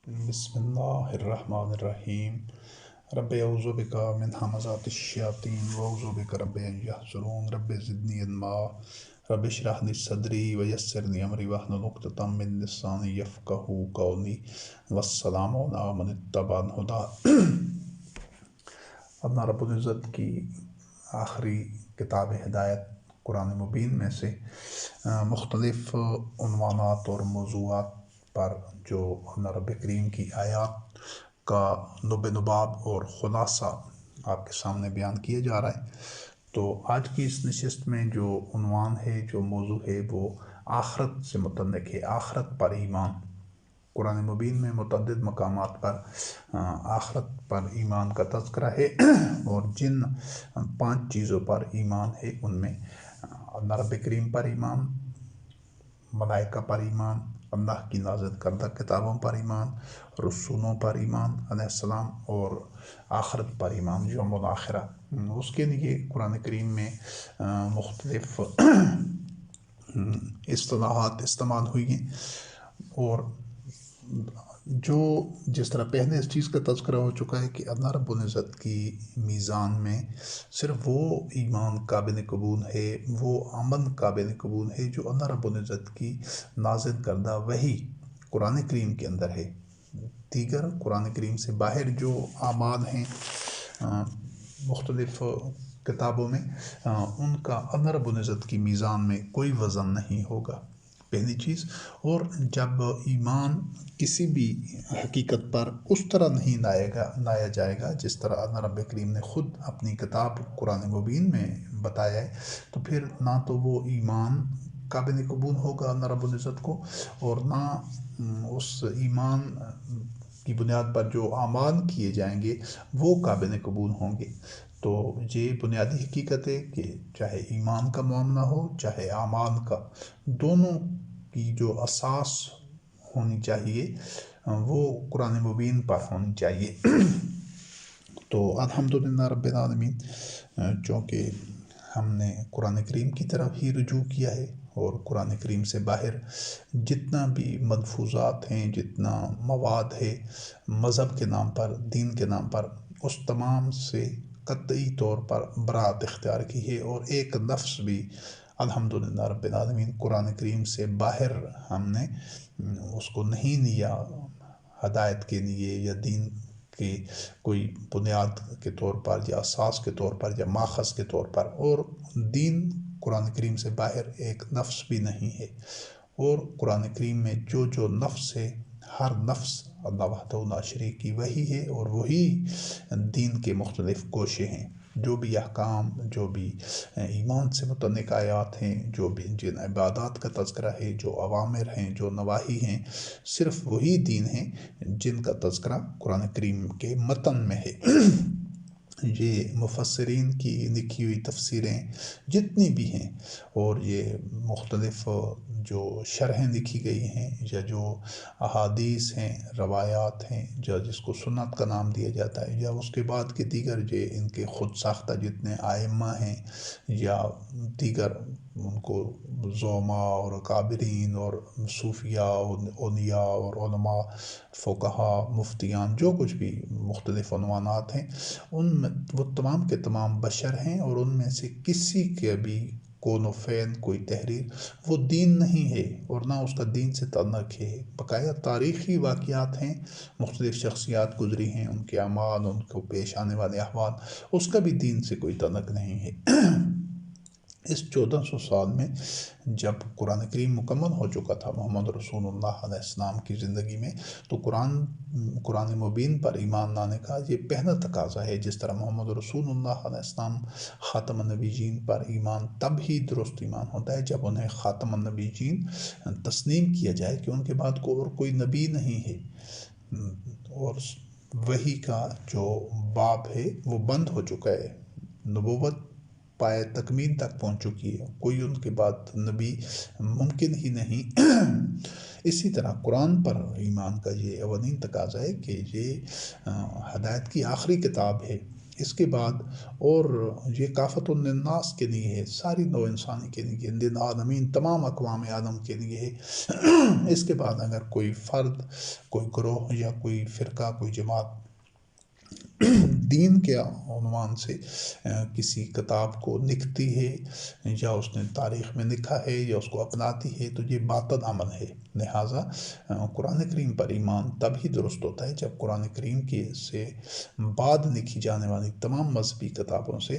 بسم اللہ الرحمن الرحیم رب اعوذ بک من همزات الشیاطین واعوذ بک رب ان یحضرون رب زدنی علما رب اشرح لی صدری ویسر لی امری واحلل عقدۃ من لسانی یفقهوا قولی والسلام علی من اتبع الہدی۔ اللہ رب العزت کی آخری کتاب ہدایت قرآن مبین میں سے مختلف عنوانات اور موضوعات پر جو اللہ رب کریم کی آیات کا نب نباب اور خلاصہ آپ کے سامنے بیان کیا جا رہا ہے، تو آج کی اس نشست میں جو عنوان ہے، جو موضوع ہے، وہ آخرت سے متعلق ہے، آخرت پر ایمان۔ قرآن مبین میں متعدد مقامات پر آخرت پر ایمان کا تذکرہ ہے، اور جن 5 چیزوں پر ایمان ہے ان میں اللہ رب کریم پر ایمان، ملائکہ پر ایمان، اللہ کی نازل کردہ کتابوں پر ایمان، رسولوں پر ایمان علیہ السلام، اور آخرت پر ایمان، یوم الآخرہ۔ اس کے لیے قرآن کریم میں مختلف اصطلاحات استعمال ہوئی ہیں، اور جس طرح پہلے اس چیز کا تذکرہ ہو چکا ہے کہ اللہ رب العزت کی میزان میں صرف وہ ایمان قابل قبول ہے، وہ عمل قابل قبول ہے جو اللہ رب العزت کی نازل کردہ وحی قرآن کریم کے اندر ہے۔ دیگر قرآن کریم سے باہر جو اعمال ہیں مختلف کتابوں میں، ان کا اللہ رب العزت کی میزان میں کوئی وزن نہیں ہوگا، پہلی چیز۔ اور جب ایمان کسی بھی حقیقت پر اس طرح نہیں لایا جائے گا جس طرح اللہ رب کریم نے خود اپنی کتاب قرآن مبین میں بتایا ہے، تو پھر نہ تو وہ ایمان قابل قبول ہوگا اللہ رب العزت کو، اور نہ اس ایمان کی بنیاد پر جو اعمال کیے جائیں گے وہ قابل قبول ہوں گے۔ تو یہ بنیادی حقیقت ہے کہ چاہے ایمان کا معاملہ ہو چاہے اعمال کا، دونوں کی جو اساس ہونی چاہیے وہ قرآن مبین پر ہونی چاہیے۔ تو الحمدللہ رب العالمین، چونکہ ہم نے قرآن کریم کی طرف ہی رجوع کیا ہے، اور قرآن کریم سے باہر جتنا بھی ملفوظات ہیں، جتنا مواد ہے مذہب کے نام پر، دین کے نام پر، اس تمام سے قطعی طور پر برات اختیار کی ہے، اور ایک لفظ بھی الحمدللہ رب العالمین قرآن کریم سے باہر ہم نے اس کو نہیں لیا ہدایت کے لیے، یا دین کی کوئی بنیاد کے طور پر، یا اساس کے طور پر، یا ماخذ کے طور پر، اور دین قرآن کریم سے باہر ایک لفظ بھی نہیں ہے۔ اور قرآن کریم میں جو لفظ ہے، ہر لفظ اللہ وحدہ لا شریک کی وہی ہے، اور وہی دین کے مختلف گوشے ہیں۔ جو بھی احکام، جو بھی ایمان سے متعلق آیات ہیں، جو بھی جن عبادات کا تذکرہ ہے، جو اوامر ہیں، جو نواہی ہیں، صرف وہی دین ہیں جن کا تذکرہ قرآن کریم کے متن میں ہے۔ یہ مفسرین کی لکھی ہوئی تفسیریں جتنی بھی ہیں، اور یہ مختلف جو شرحیں لکھی گئی ہیں، یا جو احادیث ہیں، روایات ہیں، جس کو سنت کا نام دیا جاتا ہے، یا اس کے بعد کے دیگر جو ان کے خود ساختہ جتنے ائمہ ہیں، یا دیگر ان کو زعماء اور کابرین اور صوفیاء اور اولیاء اور علماء، فقہاء، مفتیان، جو کچھ بھی مختلف عنوانات ہیں، ان میں وہ تمام کے تمام بشر ہیں، اور ان میں سے کسی کے بھی کون و فین کوئی تحریر وہ دین نہیں ہے، اور نہ اس کا دین سے تعلق ہے۔ بقایا تاریخی واقعات ہیں، مختلف شخصیات گزری ہیں، ان کے اعمال، ان کو پیش آنے والے احوال، اس کا بھی دین سے کوئی تعلق نہیں ہے۔ اس 1400 سال میں جب قرآن کریم مکمل ہو چکا تھا محمد رسول اللہ علیہ السلام کی زندگی میں، تو قرآن مبین پر ایمان لانے کا یہ پہلا تقاضا ہے۔ جس طرح محمد رسول اللہ علیہ السلام خاتم النبیین پر ایمان تب ہی درست ایمان ہوتا ہے جب انہیں خاتم النبیین تسلیم کیا جائے کہ ان کے بعد کوئی نبی نہیں ہے، اور وحی کا جو باب ہے وہ بند ہو چکا ہے، نبوت پائے تکمیل تک پہنچ چکی ہے، کوئی ان کے بعد نبی ممکن ہی نہیں۔ اسی طرح قرآن پر ایمان کا یہ اولین تقاضا ہے کہ یہ ہدایت کی آخری کتاب ہے، اس کے بعد اور یہ کافت الناس کے لیے ہے، ساری نو انسانی کے لیے، لل عالمین، تمام اقوام عالم کے لیے ہے۔ اس کے بعد اگر کوئی فرد، کوئی گروہ یا کوئی فرقہ، کوئی جماعت دین کے عنوان سے کسی کتاب کو لکھتی ہے یا اس نے تاریخ میں لکھا ہے یا اس کو اپناتی ہے تو یہ باطل عمل ہے۔ لہٰذا قرآن کریم پر ایمان تب ہی درست ہوتا ہے جب قرآن کریم کی سے بعد لکھی جانے والی تمام مذہبی کتابوں سے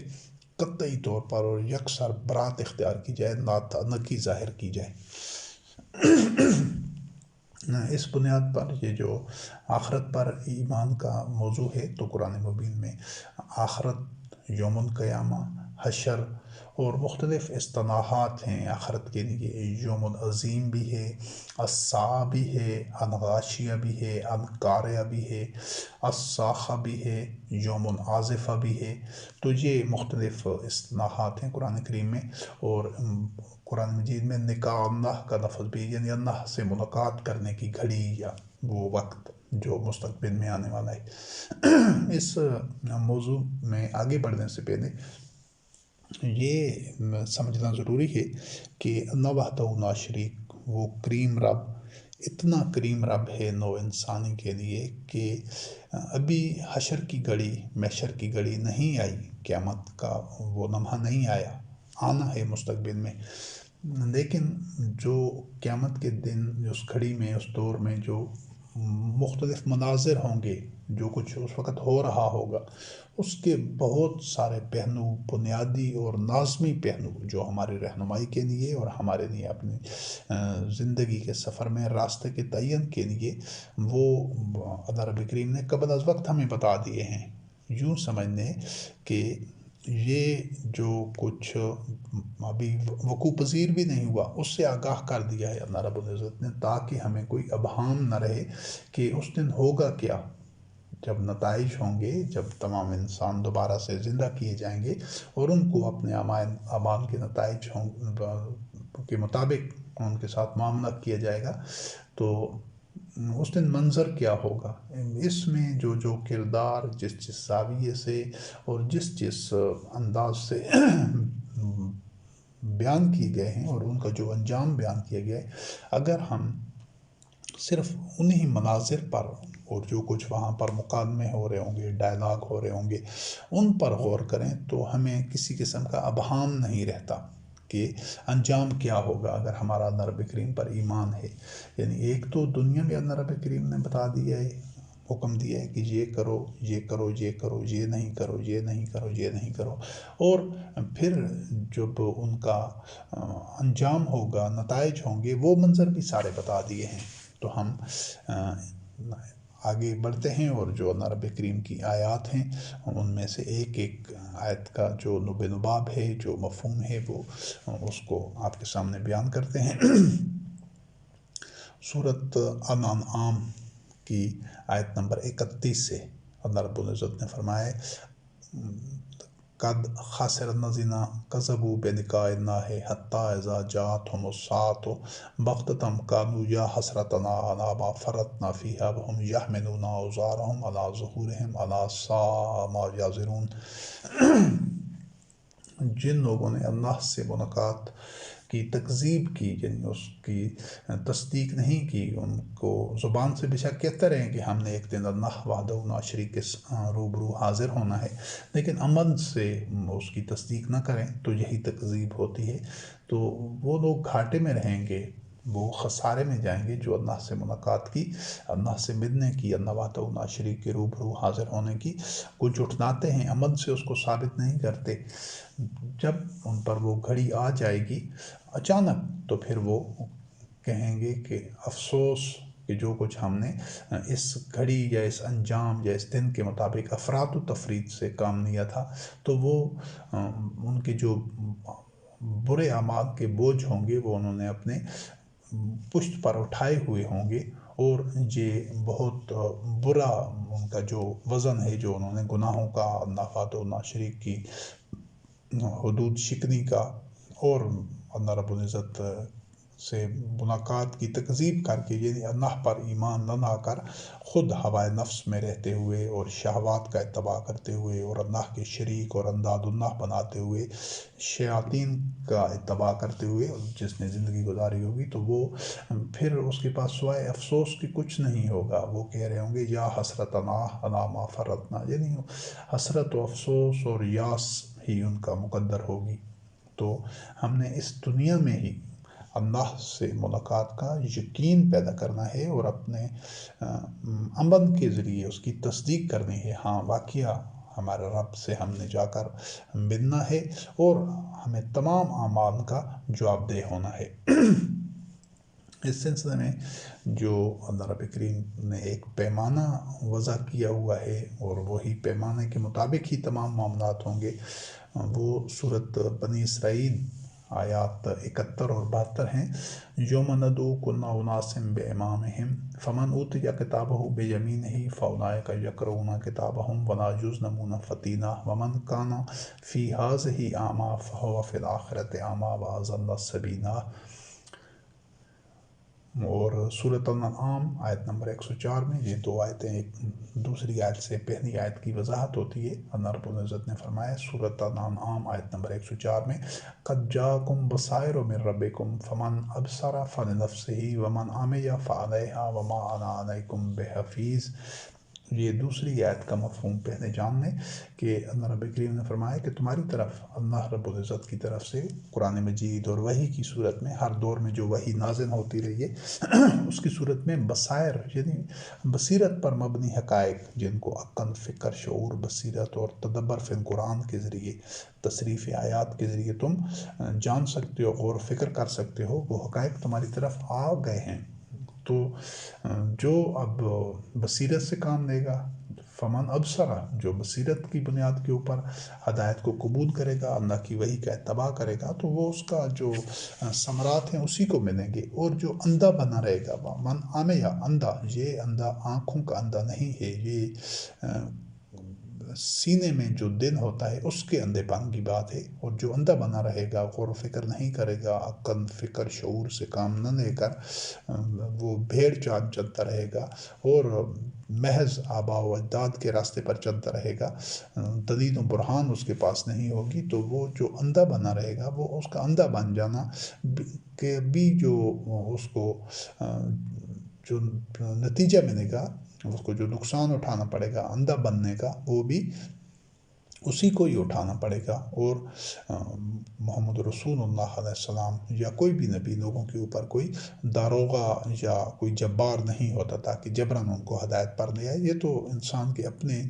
قطعی طور پر اور یکسر برات اختیار کی جائے، نقی ظاہر کی جائے۔ اس بنیاد پر یہ جو آخرت پر ایمان کا موضوع ہے تو قرآن مبین میں آخرت، یوم القیامہ، حشر اور مختلف اصطلاحات ہیں آخرت کے لیے۔ یوم العظیم بھی ہے، الساعہ بھی ہے، الغاشیہ بھی ہے، القاریہ بھی ہے، الصاخہ بھی ہے، یوم العاصفہ بھی ہے۔ تو یہ مختلف اصطلاحات ہیں قرآن کریم میں۔ اور قرآن مجید میں لقاء اللہ کا لفظ بھی، یعنی اللہ سے ملاقات کرنے کی گھڑی یا وہ وقت جو مستقبل میں آنے والا ہے۔ اس موضوع میں آگے بڑھنے سے پہلے یہ سمجھنا ضروری ہے کہ اللہ وحدہ لا شریک، وہ کریم رب، اتنا کریم رب ہے نو انسانی کے لیے کہ ابھی حشر کی گھڑی، محشر کی گھڑی نہیں آئی، قیامت کا وہ لمحہ نہیں آیا، آنا ہے مستقبل میں۔ لیکن جو قیامت کے دن، اس گھڑی میں، اس دور میں جو مختلف مناظر ہوں گے، جو کچھ اس وقت ہو رہا ہوگا، اس کے بہت سارے پہلو، بنیادی اور لازمی پہلو جو ہماری رہنمائی کے لیے اور ہمارے لیے اپنی زندگی کے سفر میں راستے کے تعین کے لیے وہ اللہ رب کریم نے قبل از وقت ہمیں بتا دیے ہیں۔ یوں سمجھ لیں کہ یہ جو کچھ ابھی وقوع پذیر بھی نہیں ہوا، اس سے آگاہ کر دیا ہے اللہ رب العزت نے، تاکہ ہمیں کوئی ابہام نہ رہے کہ اس دن ہوگا کیا، جب نتائج ہوں گے، جب تمام انسان دوبارہ سے زندہ کیے جائیں گے اور ان کو اپنے اعمال کے نتائج کے مطابق ان کے ساتھ معاملہ کیا جائے گا، تو اس دن منظر کیا ہوگا۔ اس میں جو جو کردار جس زاویے سے اور جس انداز سے بیان کیے گئے ہیں اور ان کا جو انجام بیان کیا گیا ہے، اگر ہم صرف انہی مناظر پر اور جو کچھ وہاں پر مکالمے ہو رہے ہوں گے، ڈائلاگ ہو رہے ہوں گے، ان پر غور کریں تو ہمیں کسی قسم کا ابہام نہیں رہتا کہ انجام کیا ہوگا اگر ہمارا اللہ رب کریم پر ایمان ہے۔ یعنی ایک تو دنیا میں اللہ رب کریم نے بتا دیا ہے، حکم دیا ہے کہ یہ کرو، یہ کرو، یہ کرو، یہ نہیں کرو، یہ نہیں کرو، یہ نہیں کرو، اور پھر جب ان کا انجام ہوگا، نتائج ہوں گے، وہ منظر بھی سارے بتا دیے ہیں۔ تو ہم آگے بڑھتے ہیں اور جو اللہ رب کریم کی آیات ہیں ان میں سے ایک ایک آیت کا جو لب لباب ہے، جو مفہوم ہے، وہ اس کو آپ کے سامنے بیان کرتے ہیں۔ سورۃ الانعام کی آیت نمبر 31 سے اللہ رب العزت نے فرمایا قد خسر الذین کذبوا بلقاء اللہ حتی اذا جاءتهم الساعة بغتة قالوا یا حسرتنا علی ما فرطنا فیہا وہم یحملون اوزارهم علی ظہورہم الا ساء ما یزرون۔ جن لوگوں نے اللہ سے ملاقات کی تکذیب کی، یعنی اس کی تصدیق نہیں کی، ان کو زبان سے بے شک کہتے رہے کہ ہم نے ایک دن اللہ وحدہ لا شریک کے روبرو حاضر ہونا ہے، لیکن عمل سے اس کی تصدیق نہ کریں تو یہی تکذیب ہوتی ہے۔ تو وہ لوگ گھاٹے میں رہیں گے، وہ خسارے میں جائیں گے جو اللہ سے ملاقات کی، اللہ سے ملنے کی، اللہ وحدہ لا شریک کے روبرو حاضر ہونے کی کو جھٹلاتے ہیں، عمل سے اس کو ثابت نہیں کرتے۔ جب ان پر وہ گھڑی آ جائے گی اچانک، تو پھر وہ کہیں گے کہ افسوس کہ جو کچھ ہم نے اس گھڑی یا اس انجام یا اس دن کے مطابق افراط و تفریط سے کام لیا تھا، تو وہ ان کے جو برے اعمال کے بوجھ ہوں گے وہ انہوں نے اپنے پشت پر اٹھائے ہوئے ہوں گے، اور یہ بہت برا ان کا جو وزن ہے جو انہوں نے گناہوں کا، اللہ وحدہ لا شریک کی حدود شکنی کا اور اللہ رب العزت سے ملاقات کی تکذیب کر کے، یعنی اللہ پر ایمان نہ لا کر خود ہوائے نفس میں رہتے ہوئے اور شہوات کا اتباع کرتے ہوئے اور اللہ کے شریک اور انداد اللہ بناتے ہوئے، شیاطین کا اتباع کرتے ہوئے جس نے زندگی گزاری ہوگی، تو وہ پھر اس کے پاس سوائے افسوس کی کچھ نہیں ہوگا۔ وہ کہہ رہے ہوں گے یا حسرتنا علی ما فرطنا، یعنی حسرت و افسوس اور یاس ہی ان کا مقدر ہوگی۔ تو ہم نے اس دنیا میں ہی اللہ سے ملاقات کا یقین پیدا کرنا ہے اور اپنے عمل کے ذریعے اس کی تصدیق کرنی ہے۔ ہاں، واقعہ ہمارے رب سے ہم نے جا کر ملنا ہے اور ہمیں تمام اعمال کا جواب دہ ہونا ہے۔ اس سلسلے میں جو اللہ رب کریم نے ایک پیمانہ وضع کیا ہوا ہے اور وہی پیمانے کے مطابق ہی تمام معاملات ہوں گے، وہ سورۃ بنی اسرائیل آیات 71 اور 72 ہیں۔ یوم ندعو کل اناس بامامہم فمن اوتی کتابہ بیمینہ فاولئک یقرؤون کتابہم ولا یظلمون فتیلا ومن کان فی ہذہ اعمی فہو فی الآخرۃ اعمی واضل سبیلا۔ اور سورۃ الانعام آیت نمبر 104 میں، یہ دو آیتیں ایک دوسری آیت سے پہلی آیت کی وضاحت ہوتی ہے۔ اللہ رب العزت نے فرمایا سورۃ الانعام آیت نمبر 104 میں، قد جاءکم بصائر من ربکم فمن ابصر فلنفسہ ومن عمی فعلیہا وما انا علیکم بحفیظ۔ یہ دوسری آیت کا مفہوم پہلے جان لیں کہ اللہ رب کریم نے فرمایا کہ تمہاری طرف اللہ رب العزت کی طرف سے قرآن مجید اور وحی کی صورت میں، ہر دور میں جو وحی نازل ہوتی رہی ہے اس کی صورت میں بصائر یعنی بصیرت پر مبنی حقائق، جن کو عقل، فکر، شعور، بصیرت اور تدبر فی القرآن کے ذریعے، تصریف آیات کے ذریعے تم جان سکتے ہو، غور و فکر کر سکتے ہو، وہ حقائق تمہاری طرف آ گئے ہیں۔ تو جو اب بصیرت سے کام لے گا، فمن ابصرا، جو بصیرت کی بنیاد کے اوپر ہدایت کو قبول کرے گا، اللہ کی وحی کا اتباع کرے گا، تو وہ اس کا جو ثمرات ہیں اسی کو ملیں گے۔ اور جو اندھا بنا رہے گا، من عمیہ، اندھا، یہ اندھا آنکھوں کا اندھا نہیں ہے، یہ سینے میں جو دل ہوتا ہے اس کے اندھے پن کی بات ہے۔ اور جو اندھا بنا رہے گا، غور و فکر نہیں کرے گا، عقل، فکر، شعور سے کام نہ لے کر وہ بھیڑ چال چلتا رہے گا اور محض آباء و اجداد کے راستے پر چلتا رہے گا، دلیل و برہان اس کے پاس نہیں ہوگی، تو وہ جو اندھا بنا رہے گا، وہ اس کا اندھا بن جانا کہ بھی جو اس کو جو نتیجہ ملے گا، اس کو جو نقصان اٹھانا پڑے گا اندھا بننے کا، وہ بھی اسی کو ہی اٹھانا پڑے گا۔ اور محمد رسول اللہ علیہ السلام یا کوئی بھی نبی لوگوں کے اوپر کوئی داروغہ یا کوئی جبار نہیں ہوتا تاکہ جبراً ان کو ہدایت پر لے آئے۔ یہ تو انسان کے اپنے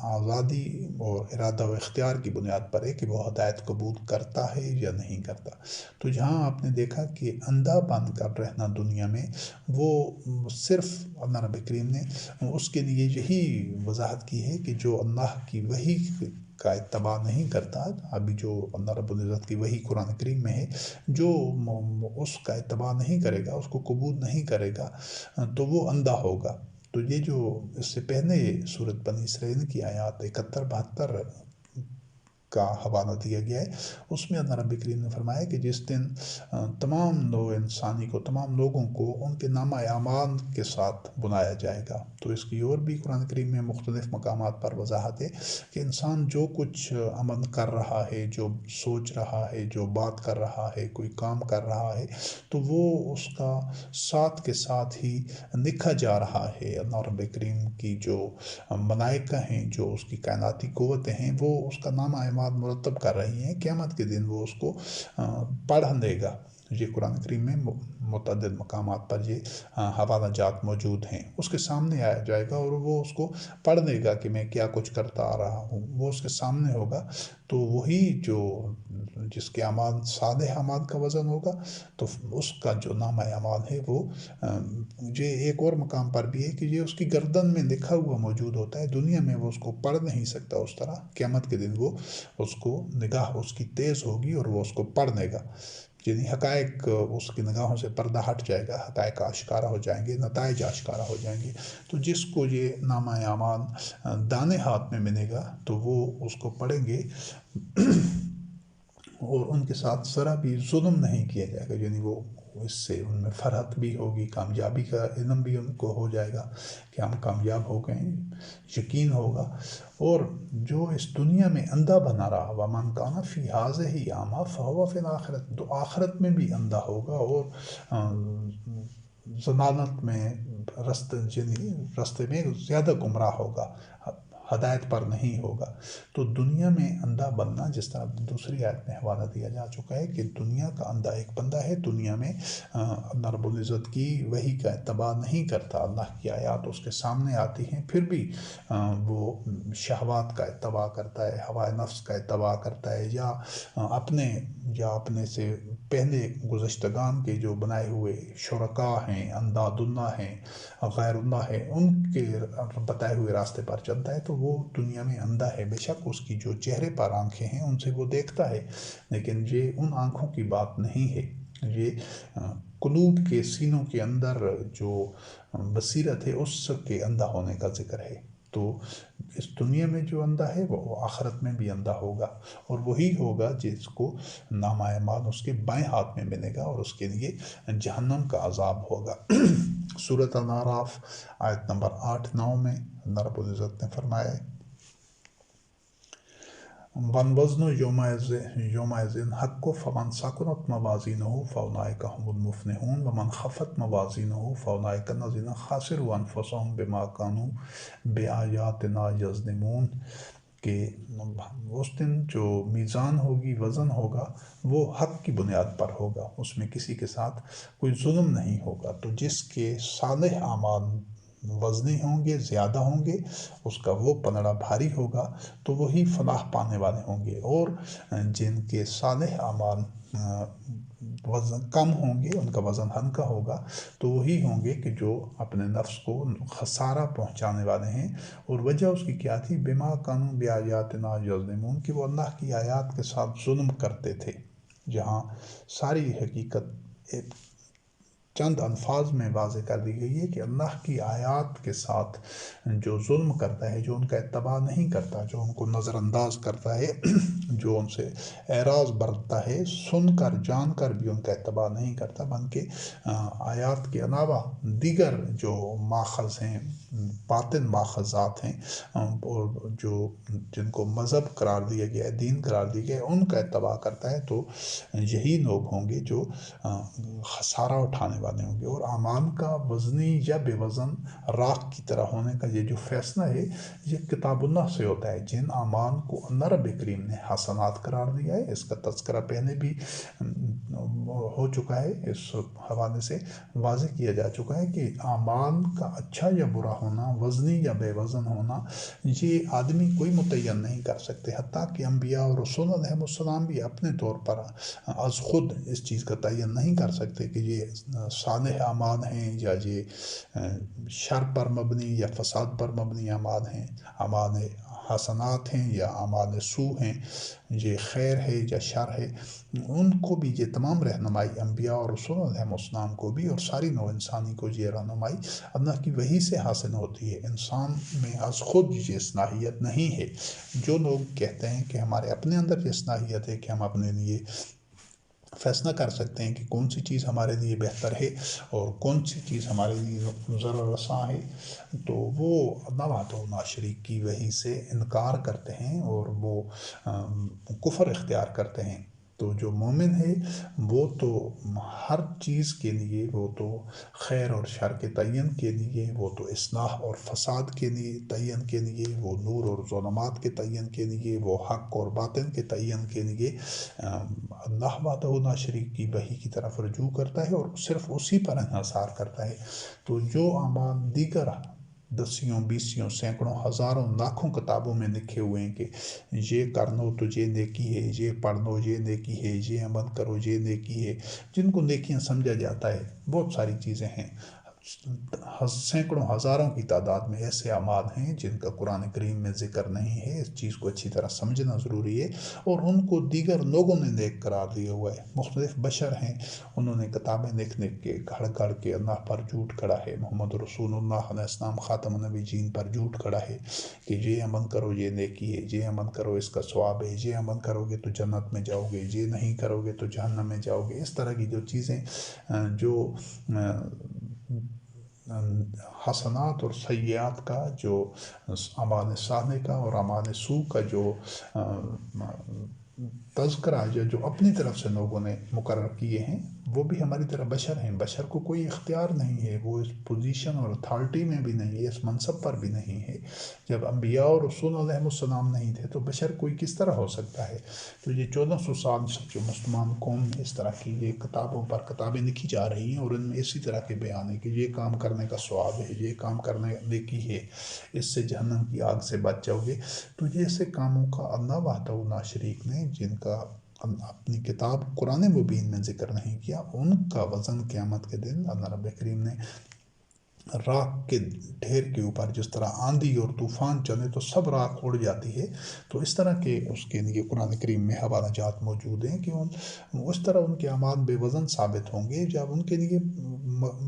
آزادی اور ارادہ و اختیار کی بنیاد پر ہے کہ وہ ہدایت قبول کرتا ہے یا نہیں کرتا۔ تو جہاں آپ نے دیکھا کہ اندھا بن کر رہنا دنیا میں، وہ صرف اللہ رب کریم نے اس کے لیے یہی وضاحت کی ہے کہ جو اللہ کی وحی کا اتباع نہیں کرتا، ابھی جو اللہ رب العزت کی وحی قرآن کریم میں ہے، جو اس کا اتباع نہیں کرے گا، اس کو قبول نہیں کرے گا، تو وہ اندھا ہوگا۔ تو یہ جو اس سے پہلے سورۃ بنی اسرائیل کی آیات 71-72 کا حوالہ دیا گیا ہے، اس میں اللہ رب کریم نے فرمایا کہ جس دن تمام نوع انسانی کو، تمام لوگوں کو ان کے نامہ اعمال کے ساتھ بلایا جائے گا۔ تو اس کی اور بھی قرآن کریم میں مختلف مقامات پر وضاحت ہے کہ انسان جو کچھ عمل کر رہا ہے، جو سوچ رہا ہے، جو بات کر رہا ہے، کوئی کام کر رہا ہے، تو وہ اس کا ساتھ کے ساتھ ہی لکھا جا رہا ہے۔ اللہ رب کریم کی جو ملائکہ ہیں، جو اس کی کائناتی قوتیں ہیں، وہ اس کا نامہ اعمال مرتب کر رہی ہیں۔ قیامت کے دن وہ اس کو پڑھ لے گا۔ یہ قرآن کریم میں متعدد مقامات پر یہ حوالہ جات موجود ہیں۔ اس کے سامنے آیا جائے گا اور وہ اس کو پڑھ لے گا کہ میں کیا کچھ کرتا آ رہا ہوں، وہ اس کے سامنے ہوگا۔ تو وہی جو جس کے اعمال صالح اعمال کا وزن ہوگا، تو اس کا جو نامہ اعمال ہے وہ یہ ایک اور مقام پر بھی ہے کہ یہ اس کی گردن میں لکھا ہوا موجود ہوتا ہے۔ دنیا میں وہ اس کو پڑھ نہیں سکتا اس طرح، قیامت کے دن وہ اس کو نگاہ اس کی تیز ہوگی اور وہ اس کو پڑھ لے گا، یعنی حقائق اس کی نگاہوں سے پردہ ہٹ جائے گا، حقائق آشکارا ہو جائیں گے، نتائج آشکارا ہو جائیں گے۔ تو جس کو یہ نامہ اعمال دانے ہاتھ میں ملے گا تو وہ اس کو پڑھیں گے اور ان کے ساتھ ذرا بھی ظلم نہیں کیا جائے گا، یعنی وہ اس سے ان میں فرحت بھی ہوگی، کامیابی کا علم بھی ان کو ہو جائے گا کہ ہم کامیاب ہو گئے، یقین ہوگا۔ اور جو اس دنیا میں اندھا بنا رہا، وَمَنْ كَانَ فِي هَٰذِهِ أَعْمَىٰ فَهُوَ فِي الْآخِرَةِ، تو آخرت میں بھی اندھا ہوگا اور ضلالت میں رستے میں زیادہ گمراہ ہوگا، ہدایت پر نہیں ہوگا۔ تو دنیا میں اندھا بننا، جس طرح دوسری آیت میں حوالہ دیا جا چکا ہے کہ دنیا کا اندھا ایک بندہ ہے، دنیا میں اللہ رب العزت کی وحی کا اتباع نہیں کرتا، اللہ کی آیات اس کے سامنے آتی ہیں، پھر بھی وہ شہوات کا اتباع کرتا ہے، ہوائے نفس کا اتباع کرتا ہے، یا اپنے سے پہلے گزشتگان کے جو بنائے ہوئے شرکاء ہیں، انداد اللہ ہیں، غیر اللہ ہے، ان کے بتائے ہوئے راستے پر چلتا ہے، تو وہ دنیا میں اندھا ہے۔ بے شک اس کی جو چہرے پر آنکھیں ہیں ان سے وہ دیکھتا ہے، لیکن یہ ان آنکھوں کی بات نہیں ہے، یہ قلوب کے سینوں کے اندر جو بصیرت ہے اس کے اندھا ہونے کا ذکر ہے۔ تو اس دنیا میں جو اندھا ہے وہ آخرت میں بھی اندھا ہوگا، اور وہی ہوگا جس کو نامہ اعمال اس کے بائیں ہاتھ میں ملے گا اور اس کے لیے جہنم کا عذاب ہوگا۔ سورۃ الاعراف آیت نمبر 8-9 میں اللہ رب العزت نے فرمایا ہے، وَالْوَزْنُ يَوْمَئِذٍ الْحَقُّ فَمَنْ ثَقُلَتْ مَوَازِينُهُ فَأُولَٰئِكَ هُمُ الْمُفْلِحُونَ وَمَنْ خَفَّتْ مَوَازِينُهُ فَأُولَٰئِكَ الَّذِينَ خَسِرُوا أَنفُسَهُمْ بِمَا كَانُوا بِآيَاتِنَا يَظْلِمُونَ، کہ اس دن جو میزان ہوگی، وزن ہوگا، وہ حق کی بنیاد پر ہوگا، اس میں کسی کے ساتھ کوئی ظلم نہیں ہوگا۔ تو جس کے صالح اعمال وزنی ہوں گے، زیادہ ہوں گے، اس کا وہ پلڑا بھاری ہوگا، تو وہی فلاح پانے والے ہوں گے، اور جن کے صالح اعمال وزن کم ہوں گے، ان کا وزن ہلکا ہوگا، تو وہی ہوں گے کہ جو اپنے نفس کو خسارہ پہنچانے والے ہیں۔ اور وجہ اس کی کیا تھی؟ بما کانوا بآیاتنا یظلمون، کہ وہ اللہ کی آیات کے ساتھ ظلم کرتے تھے۔ جہاں ساری حقیقت ایک چند الفاظ میں واضح کر دی گئی ہے کہ اللہ کی آیات کے ساتھ جو ظلم کرتا ہے، جو ان کا اتباع نہیں کرتا، جو ان کو نظر انداز کرتا ہے، جو ان سے اعراض برتتا ہے، سن کر جان کر بھی ان کا اتباع نہیں کرتا، بلکہ آیات کے علاوہ دیگر جو ماخذ ہیں، باطن ماخذات ہیں، اور جن کو مذہب قرار دیا گیا ہے، دین قرار دیا گیا ہے، ان کا اتباع کرتا ہے، تو یہی لوگ ہوں گے جو خسارہ اٹھانے والے ہوں گے۔ اور اعمال کا وزنی یا بے وزن راکھ کی طرح ہونے کا یہ جو فیصلہ ہے، یہ کتاب اللہ سے ہوتا ہے۔ جن اعمال کو اللہ رب کریم نے حسنات قرار دیا ہے، اس کا تذکرہ پہلے بھی ہو چکا ہے، اس حوالے سے واضح کیا جا چکا ہے کہ اعمال کا اچھا یا برا ہونا، وزنی یا بے وزن ہونا، یہ آدمی کوئی متعین نہیں کر سکتے، حتیٰ کہ انبیاء اور رسول علیہ السلام بھی اپنے طور پر از خود اس چیز کا تعین نہیں کر سکتے کہ یہ صالح اعمال ہیں یا یہ شر پر مبنی یا فساد پر مبنی اعمال ہیں، اعمال حسنات ہیں یا اعمال سوء ہیں، یہ خیر ہے یا شر ہے۔ ان کو بھی یہ تمام رہنمائی، انبیاء اور رسول علیہ السلام کو بھی اور ساری نوع انسانی کو یہ رہنمائی اللہ کی وحی سے حاصل ہوتی ہے۔ انسان میں از خود یہ صلاحیت نہیں ہے۔ جو لوگ کہتے ہیں کہ ہمارے اپنے اندر یہ صلاحیت ہے کہ ہم اپنے لیے فیصلہ کر سکتے ہیں کہ کون سی چیز ہمارے لیے بہتر ہے اور کون سی چیز ہمارے لیے ضرر رساں ہے، تو وہ اللہ وحدہ لا شریک کی وحی سے انکار کرتے ہیں اور وہ کفر اختیار کرتے ہیں۔ تو جو مومن ہے وہ تو ہر چیز کے لیے، وہ تو خیر اور شر کے تعین کے لیے، وہ تو اصلاح اور فساد کے لیے تعین کے لیے، وہ نور اور ظلمات کے تعین کے لیے، وہ حق اور باطن کے تعین کے لیے اللہ وحدہ لا شریک کی وحی کی طرف رجوع کرتا ہے اور صرف اسی پر انحصار کرتا ہے۔ تو جو اعمال دیگر دسیوں، بیسیوں، سینکڑوں، ہزاروں، لاکھوں کتابوں میں لکھے ہوئے ہیں کہ یہ کر لو تو یہ نیکی ہے، یہ پڑھ لو یہ نیکی ہے، یہ عمل کرو یہ نیکی ہے، جن کو نیکیاں سمجھا جاتا ہے، بہت ساری چیزیں ہیں۔ سینکڑوں ہزاروں کی تعداد میں ایسے اعمال ہیں جن کا قرآن کریم میں ذکر نہیں ہے. اس چیز کو اچھی طرح سمجھنا ضروری ہے. اور ان کو دیگر لوگوں نے نیک قرار دیا ہوا ہے. مختلف بشر ہیں، انہوں نے کتابیں لکھنے کے گھڑ کے اللہ پر جھوٹ کھڑا ہے. محمد رسول اللہ علیہ السلام خاتم النبیین پر جھوٹ کھڑا ہے کہ یہ عمل کرو یہ نیکی ہے، یہ عمل کرو اس کا ثواب ہے، یہ عمل کرو گے تو جنت میں جاؤ گے، یہ نہیں کرو گے تو جہنم میں جاؤ گے. اس طرح کی جو چیزیں جو حسنات اور سیئات کا، جو اعمال صالح کا اور اعمال سوء کا جو تذکرہ جو اپنی طرف سے لوگوں نے مقرر کیے ہیں، وہ بھی ہماری طرح بشر ہیں. بشر کو کوئی اختیار نہیں ہے، وہ اس پوزیشن اور اتھارٹی میں بھی نہیں ہے، اس منصب پر بھی نہیں ہے. جب انبیاء اور رسول علیہ السلام نہیں تھے تو بشر کوئی کس طرح ہو سکتا ہے؟ تو یہ 1400 سال سے جو مسلمان قوم میں اس طرح کی یہ کتابوں پر کتابیں لکھی جا رہی ہیں، اور ان میں اسی طرح کے بیان ہے کہ یہ کام کرنے کا ثواب ہے، یہ کام کرنے نیکی ہے، اس سے جہنم کی آگ سے بچ جاؤ گے. تو یہ ایسے کاموں کا اللہ وحدہ لا شریک نے جن کا اپنی کتاب قرآن مبین میں ذکر نہیں کیا، ان کا وزن قیامت کے دن اللہ رب کریم نے راکھ کے ڈھیر کے اوپر، جس طرح آندھی اور طوفان چلے تو سب راکھ اڑ جاتی ہے، تو اس طرح کے اس کے لیے قرآن کریم میں حوالہ جات موجود ہیں کہ اس طرح ان کے اعمال بے وزن ثابت ہوں گے جب ان کے لیے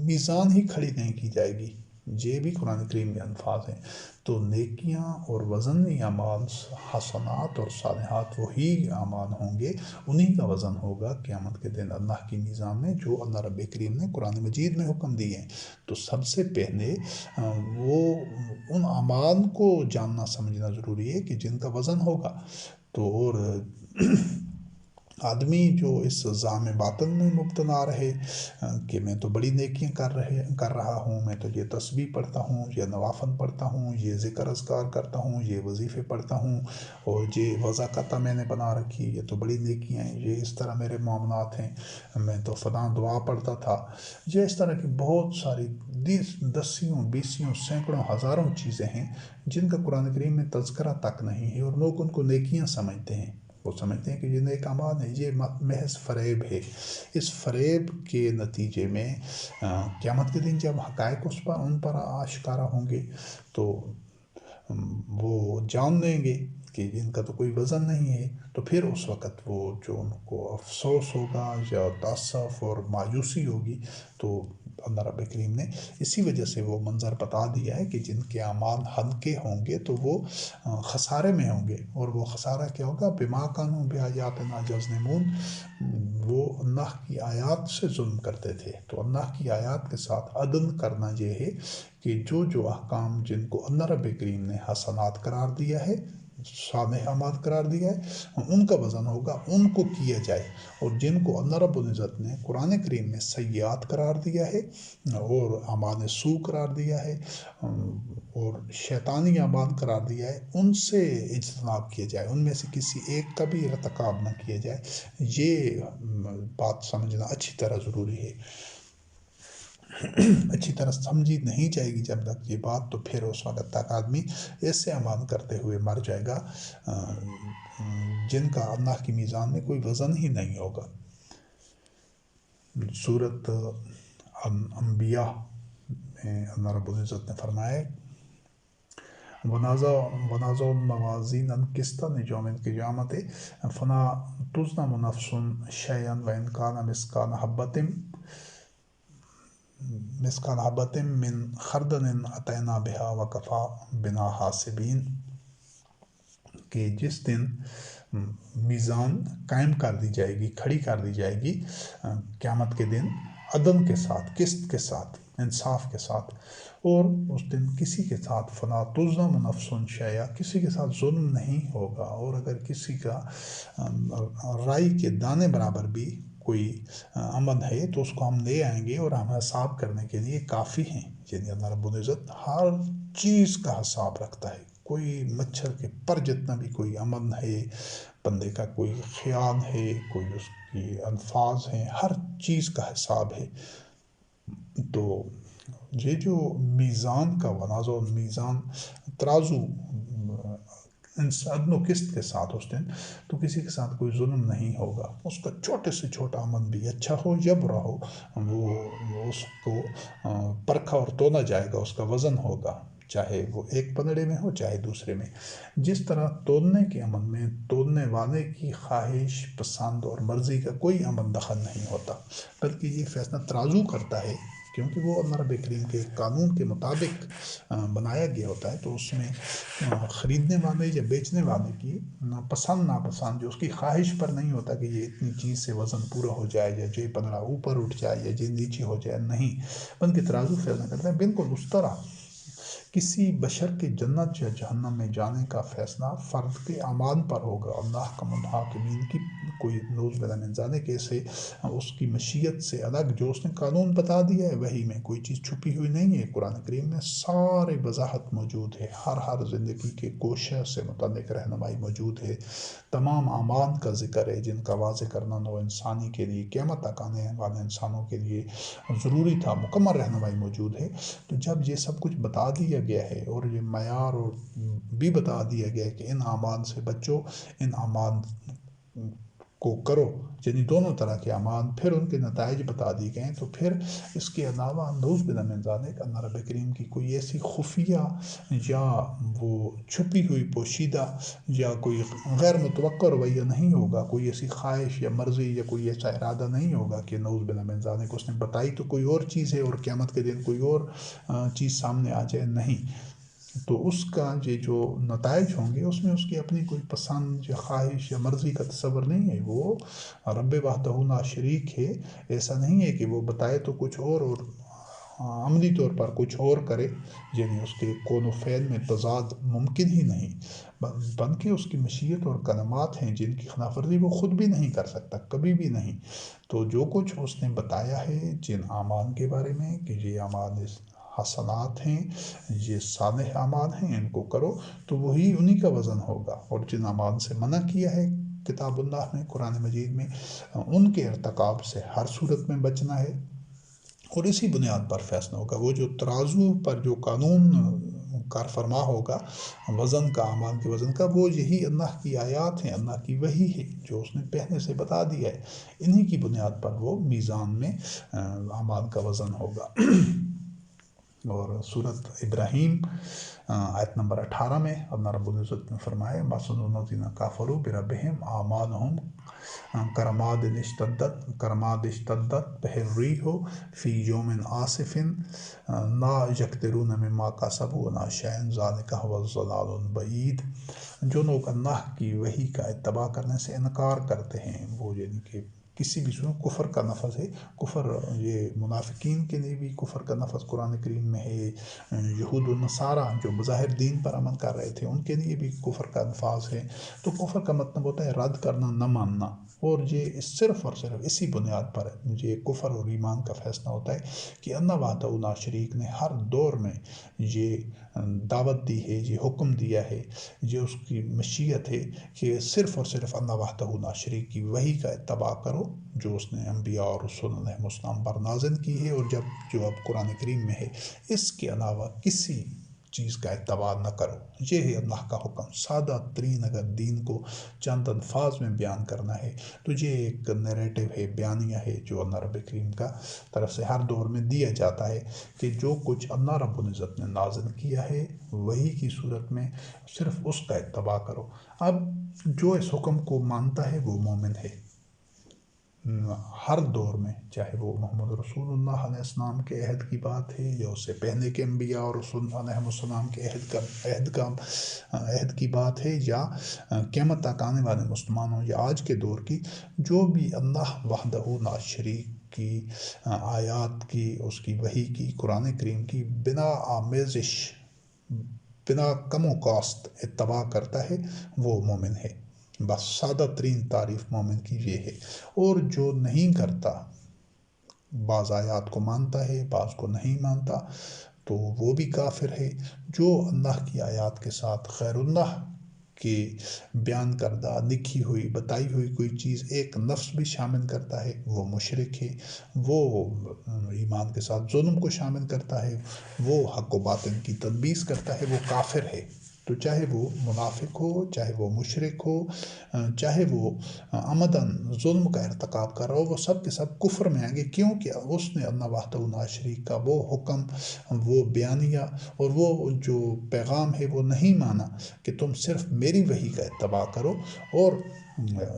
میزان ہی کھڑی نہیں کی جائے گی. یہ بھی قرآن کریم میں الفاظ ہیں. تو نیکیاں اور وزنی اعمال، حسنات اور صالحات وہی اعمال ہوں گے، انہی کا وزن ہوگا قیامت کے دن اللہ کی میزان میں، جو اللہ رب کریم نے قرآن مجید میں حکم دیے ہیں. تو سب سے پہلے وہ ان اعمال کو جاننا سمجھنا ضروری ہے کہ جن کا وزن ہوگا. تو اور آدمی جو اس زعم باطن میں مبتلا رہے کہ میں تو بڑی نیکیاں کر رہا ہوں، میں تو یہ تسبیح پڑھتا ہوں، یہ نوافل پڑھتا ہوں، یہ ذکر اذکار کرتا ہوں، یہ وظیفے پڑھتا ہوں، اور یہ وضاقتہ میں نے بنا رکھی، یہ تو بڑی نیکیاں ہیں، یہ اس طرح میرے معاملات ہیں، میں تو فلاں دعا پڑھتا تھا. یہ اس طرح کی بہت ساری دسیوں بیسیوں سینکڑوں ہزاروں چیزیں ہیں جن کا قرآن کریم میں تذکرہ تک نہیں ہے، اور لوگ ان کو نیکیاں سمجھتے ہیں. وہ سمجھتے ہیں کہ یہ نیک اعمال ہے. یہ محض فریب ہے. اس فریب کے نتیجے میں قیامت کے دن جب حقائق ان پر آشکارا ہوں گے تو وہ جان لیں گے کہ ان کا تو کوئی وزن نہیں ہے. تو پھر اس وقت وہ جو ان کو افسوس ہوگا یا تاسف اور مایوسی ہوگی. تو اللہ رب کریم نے اسی وجہ سے وہ منظر بتا دیا ہے کہ جن کے اعمال ہلکے ہوں گے تو وہ خسارے میں ہوں گے. اور وہ خسارہ کیا ہوگا؟ بما کانوا بآیاتنا یظلمون. وہ اللہ کی آیات سے ظلم کرتے تھے. تو اللہ کی آیات کے ساتھ عدل کرنا یہ ہے کہ جو احکام جن کو اللہ رب کریم نے حسنات قرار دیا ہے، صالح اعمال قرار دیا ہے، ان کا وزن ہوگا، ان کو کیا جائے. اور جن کو اللہ رب العزت نے قرآن کریم میں سیئات قرار دیا ہے اور اعمال سوء قرار دیا ہے اور شیطانی اعمال قرار دیا ہے، ان سے اجتناب کیا جائے، ان میں سے کسی ایک کا بھی ارتکاب نہ کیا جائے. یہ بات سمجھنا اچھی طرح ضروری ہے. اچھی طرح سمجھی نہیں جائے گی جب تک یہ بات، تو پھر اس وقت تک آدمی ایسے اعمال کرتے ہوئے مر جائے گا جن کا اللہ کی میزان میں کوئی وزن ہی نہیں ہوگا. سورۃ انبیاء میں اللہ رب العزت نے فرمایا وَنَضَعُ الْمَوَازِينَ الْقِسْطَ لِيَوْمِ الْقِيَامَةِ فَلَا تُظْلَمُ نَفْسٌ شَيْئًا وَإِنْ كَانَ مِثْقَالَ حَبَّةٍ مِّنْ خَرْدَلٍ أَتَيْنَا بِهَا وَكَفَىٰ بِنَا حَاسِبِينَ. کہ جس دن میزان قائم کر دی جائے گی، کھڑی کر دی جائے گی قیامت کے دن، عدل کے ساتھ، قسط کے ساتھ، انصاف کے ساتھ. اور اس دن کسی کے ساتھ فلا تظلم نفس شیئا، کسی کے ساتھ ظلم نہیں ہوگا. اور اگر کسی کا رائی کے دانے برابر بھی کوئی عمل ہے تو اس کو ہم لے آئیں گے اور ہم حساب کرنے کے لیے کافی ہیں. یعنی اللہ رب العزت ہر چیز کا حساب رکھتا ہے. کوئی مچھر کے پر جتنا بھی کوئی عمل ہے، بندے کا کوئی خیال ہے، کوئی اس کی الفاظ ہیں، ہر چیز کا حساب ہے. تو یہ جو میزان کا ونازع میزان ترازو عدل و قسط کے ساتھ اس دن، تو کسی کے ساتھ کوئی ظلم نہیں ہوگا۔ اس کا چھوٹے سے چھوٹا عمل بھی اچھا ہو یا برا ہو، وہ اس کو پرکھا اور تولا جائے گا، اس کا وزن ہوگا، چاہے وہ ایک پلڑے میں ہو چاہے دوسرے میں۔ جس طرح تولنے کے عمل میں تولنے والے کی خواہش، پسند اور مرضی کا کوئی عمل دخل نہیں ہوتا، بلکہ یہ فیصلہ ترازو کرتا ہے، کیونکہ وہ اللہ رب کریم کے قانون کے مطابق بنایا گیا ہوتا ہے، تو اس میں خریدنے والے یا بیچنے والے کی پسند ناپسند، جو اس کی خواہش پر نہیں ہوتا کہ یہ اتنی چیز سے وزن پورا ہو جائے یا جو پندرہ اوپر اٹھ جائے یا جو نیچے ہو جائے، نہیں، بلکہ ترازو فیصلہ کرتا ہے بالکل اس طرح کسی بشر کے جنت یا جہنم میں جانے کا فیصلہ فرد کے اعمال پر ہوگا۔ اللہ کا محاکمین کی کوئی نوز بلا من ذالک سے اس کی مشیت سے الگ جو اس نے قانون بتا دیا ہے، وہی میں کوئی چیز چھپی ہوئی نہیں ہے۔ قرآن کریم میں سارے وضاحت موجود ہے، ہر زندگی کے گوشہ سے متعلق رہنمائی موجود ہے، تمام اعمال کا ذکر ہے جن کا واضح کرنا نو انسانی کے لیے، قیامت تک آنے والے انسانوں کے لیے ضروری تھا، مکمل رہنمائی موجود ہے۔ تو جب یہ سب کچھ بتا دیا گیا ہے اور یہ معیار اور بھی بتا دیا گیا ہے کہ ان اعمال سے بچو، ان اعمال کو کرو، یعنی دونوں طرح کے اعمال، پھر ان کے نتائج بتا دیے گئے ہیں، تو پھر اس کے علاوہ نعوذ باللہ من ذالک اللہ رب کریم کی کوئی ایسی خفیہ یا وہ چھپی ہوئی پوشیدہ یا کوئی غیر متوقع رویہ نہیں ہوگا، کوئی ایسی خواہش یا مرضی یا کوئی ایسا ارادہ نہیں ہوگا کہ نعوذ باللہ من ذالک اس نے بتائی تو کوئی اور چیز ہے اور قیامت کے دن کوئی اور چیز سامنے آ جائے، نہیں۔ تو اس کا یہ جو نتائج ہوں گے اس میں اس کی اپنی کوئی پسند یا خواہش یا مرضی کا تصور نہیں ہے، وہ رب وحدہ لا شریک ہے، ایسا نہیں ہے کہ وہ بتائے تو کچھ اور عملی طور پر کچھ اور کرے، یعنی اس کے کون و فعل میں تضاد ممکن ہی نہیں، بلکہ اس کی مشیت اور کلمات ہیں جن کی خلاف ورزی وہ خود بھی نہیں کر سکتا، کبھی بھی نہیں۔ تو جو کچھ اس نے بتایا ہے جن اعمال کے بارے میں کہ یہ اعمال حسنات ہیں، یہ صالح اعمال ہیں، ان کو کرو، تو وہی انہی کا وزن ہوگا، اور جن اعمال سے منع کیا ہے کتاب اللہ میں، قرآن مجید میں، ان کے ارتکاب سے ہر صورت میں بچنا ہے، اور اسی بنیاد پر فیصلہ ہوگا۔ وہ جو ترازو پر جو قانون کار فرما ہوگا وزن کا، اعمال کے وزن کا، وہ یہی اللہ کی آیات ہیں، اللہ کی وحی ہے جو اس نے پہلے سے بتا دیا ہے، انہی کی بنیاد پر وہ میزان میں اعمال کا وزن ہوگا۔ اور سورۃ ابراہیم آیت نمبر 18 میں اللہ رب العزت نے فرمایا مثل الذین کفروا بربہم اعمالہم کرماد اشتدت بہ الریح فی یوم عاصف لا یقدرون مما کسبوا ولا شیء ذلک هو الضلال البعید۔ جو لوگ اللہ کی وحی کا اتباع کرنے سے انکار کرتے ہیں، وہ یعنی کہ کسی بھی صورت کفر کا لفظ ہے، کفر یہ منافقین کے لیے بھی کفر کا لفظ قرآن کریم میں ہے، یہود و نصارہ جو بظاہر دین پر عمل کر رہے تھے ان کے لیے بھی کفر کا الفاظ ہے۔ تو کفر کا مطلب ہوتا ہے رد کرنا، نہ ماننا، اور یہ صرف اور صرف اسی بنیاد پر یہ کفر اور ایمان کا فیصلہ ہوتا ہے کہ اللہ وحدہ لا شریک نے ہر دور میں یہ دعوت دی ہے، یہ حکم دیا ہے، یہ اس کی مشیت ہے کہ صرف اور صرف اللہ وحدہ لا شریک کی وحی کا اتباع کرو جو اس نے انبیاء اور رسول علیہ السلام پر نازل کی ہے، اور جو اب قرآن کریم میں ہے، اس کے علاوہ کسی چیز کا اتباع نہ کرو۔ یہ ہے اللہ کا حکم۔ سادہ ترین اگر دین کو چند الفاظ میں بیان کرنا ہے تو یہ ایک نیریٹو ہے، بیانیہ ہے جو اللہ رب کریم کا طرف سے ہر دور میں دیا جاتا ہے کہ جو کچھ اللہ رب العزت نے نازل کیا ہے وہی کی صورت میں صرف اس کا اتباع کرو۔ اب جو اس حکم کو مانتا ہے وہ مومن ہے، ہر دور میں، چاہے وہ محمد رسول اللہ علیہ السلام کے عہد کی بات ہے یا اس سے پہلے کے انبیاء اور رسول علیہ السلام کے عہد کی بات ہے، یا قیامت تک آنے والے مسلمانوں یا آج کے دور کی، جو بھی اللہ وحدہ لا شریک کی آیات کی، اس کی وحی کی، قرآن کریم کی بنا آمیزش، بنا کم و کاست اتباع کرتا ہے وہ مومن ہے۔ بس سادہ ترین تعریف مومن کی یہ ہے۔ اور جو نہیں کرتا، بعض آیات کو مانتا ہے بعض کو نہیں مانتا، تو وہ بھی کافر ہے۔ جو اللہ کی آیات کے ساتھ غیر اللہ کے بیان کردہ، لکھی ہوئی، بتائی ہوئی کوئی چیز ایک لفظ بھی شامل کرتا ہے وہ مشرک ہے، وہ ایمان کے ساتھ ظلم کو شامل کرتا ہے، وہ حق و باطل کی تلبیس کرتا ہے، وہ کافر ہے۔ تو چاہے وہ منافق ہو، چاہے وہ مشرک ہو، چاہے وہ عمدن ظلم کا ارتکاب کر رہا ہو، وہ سب کے سب کفر میں آئیں گے، کیونکہ اس نے اللہ وحدہ لا شریک کا وہ حکم، وہ بیانیہ اور وہ جو پیغام ہے وہ نہیں مانا کہ تم صرف میری وحی کا اتباع کرو، اور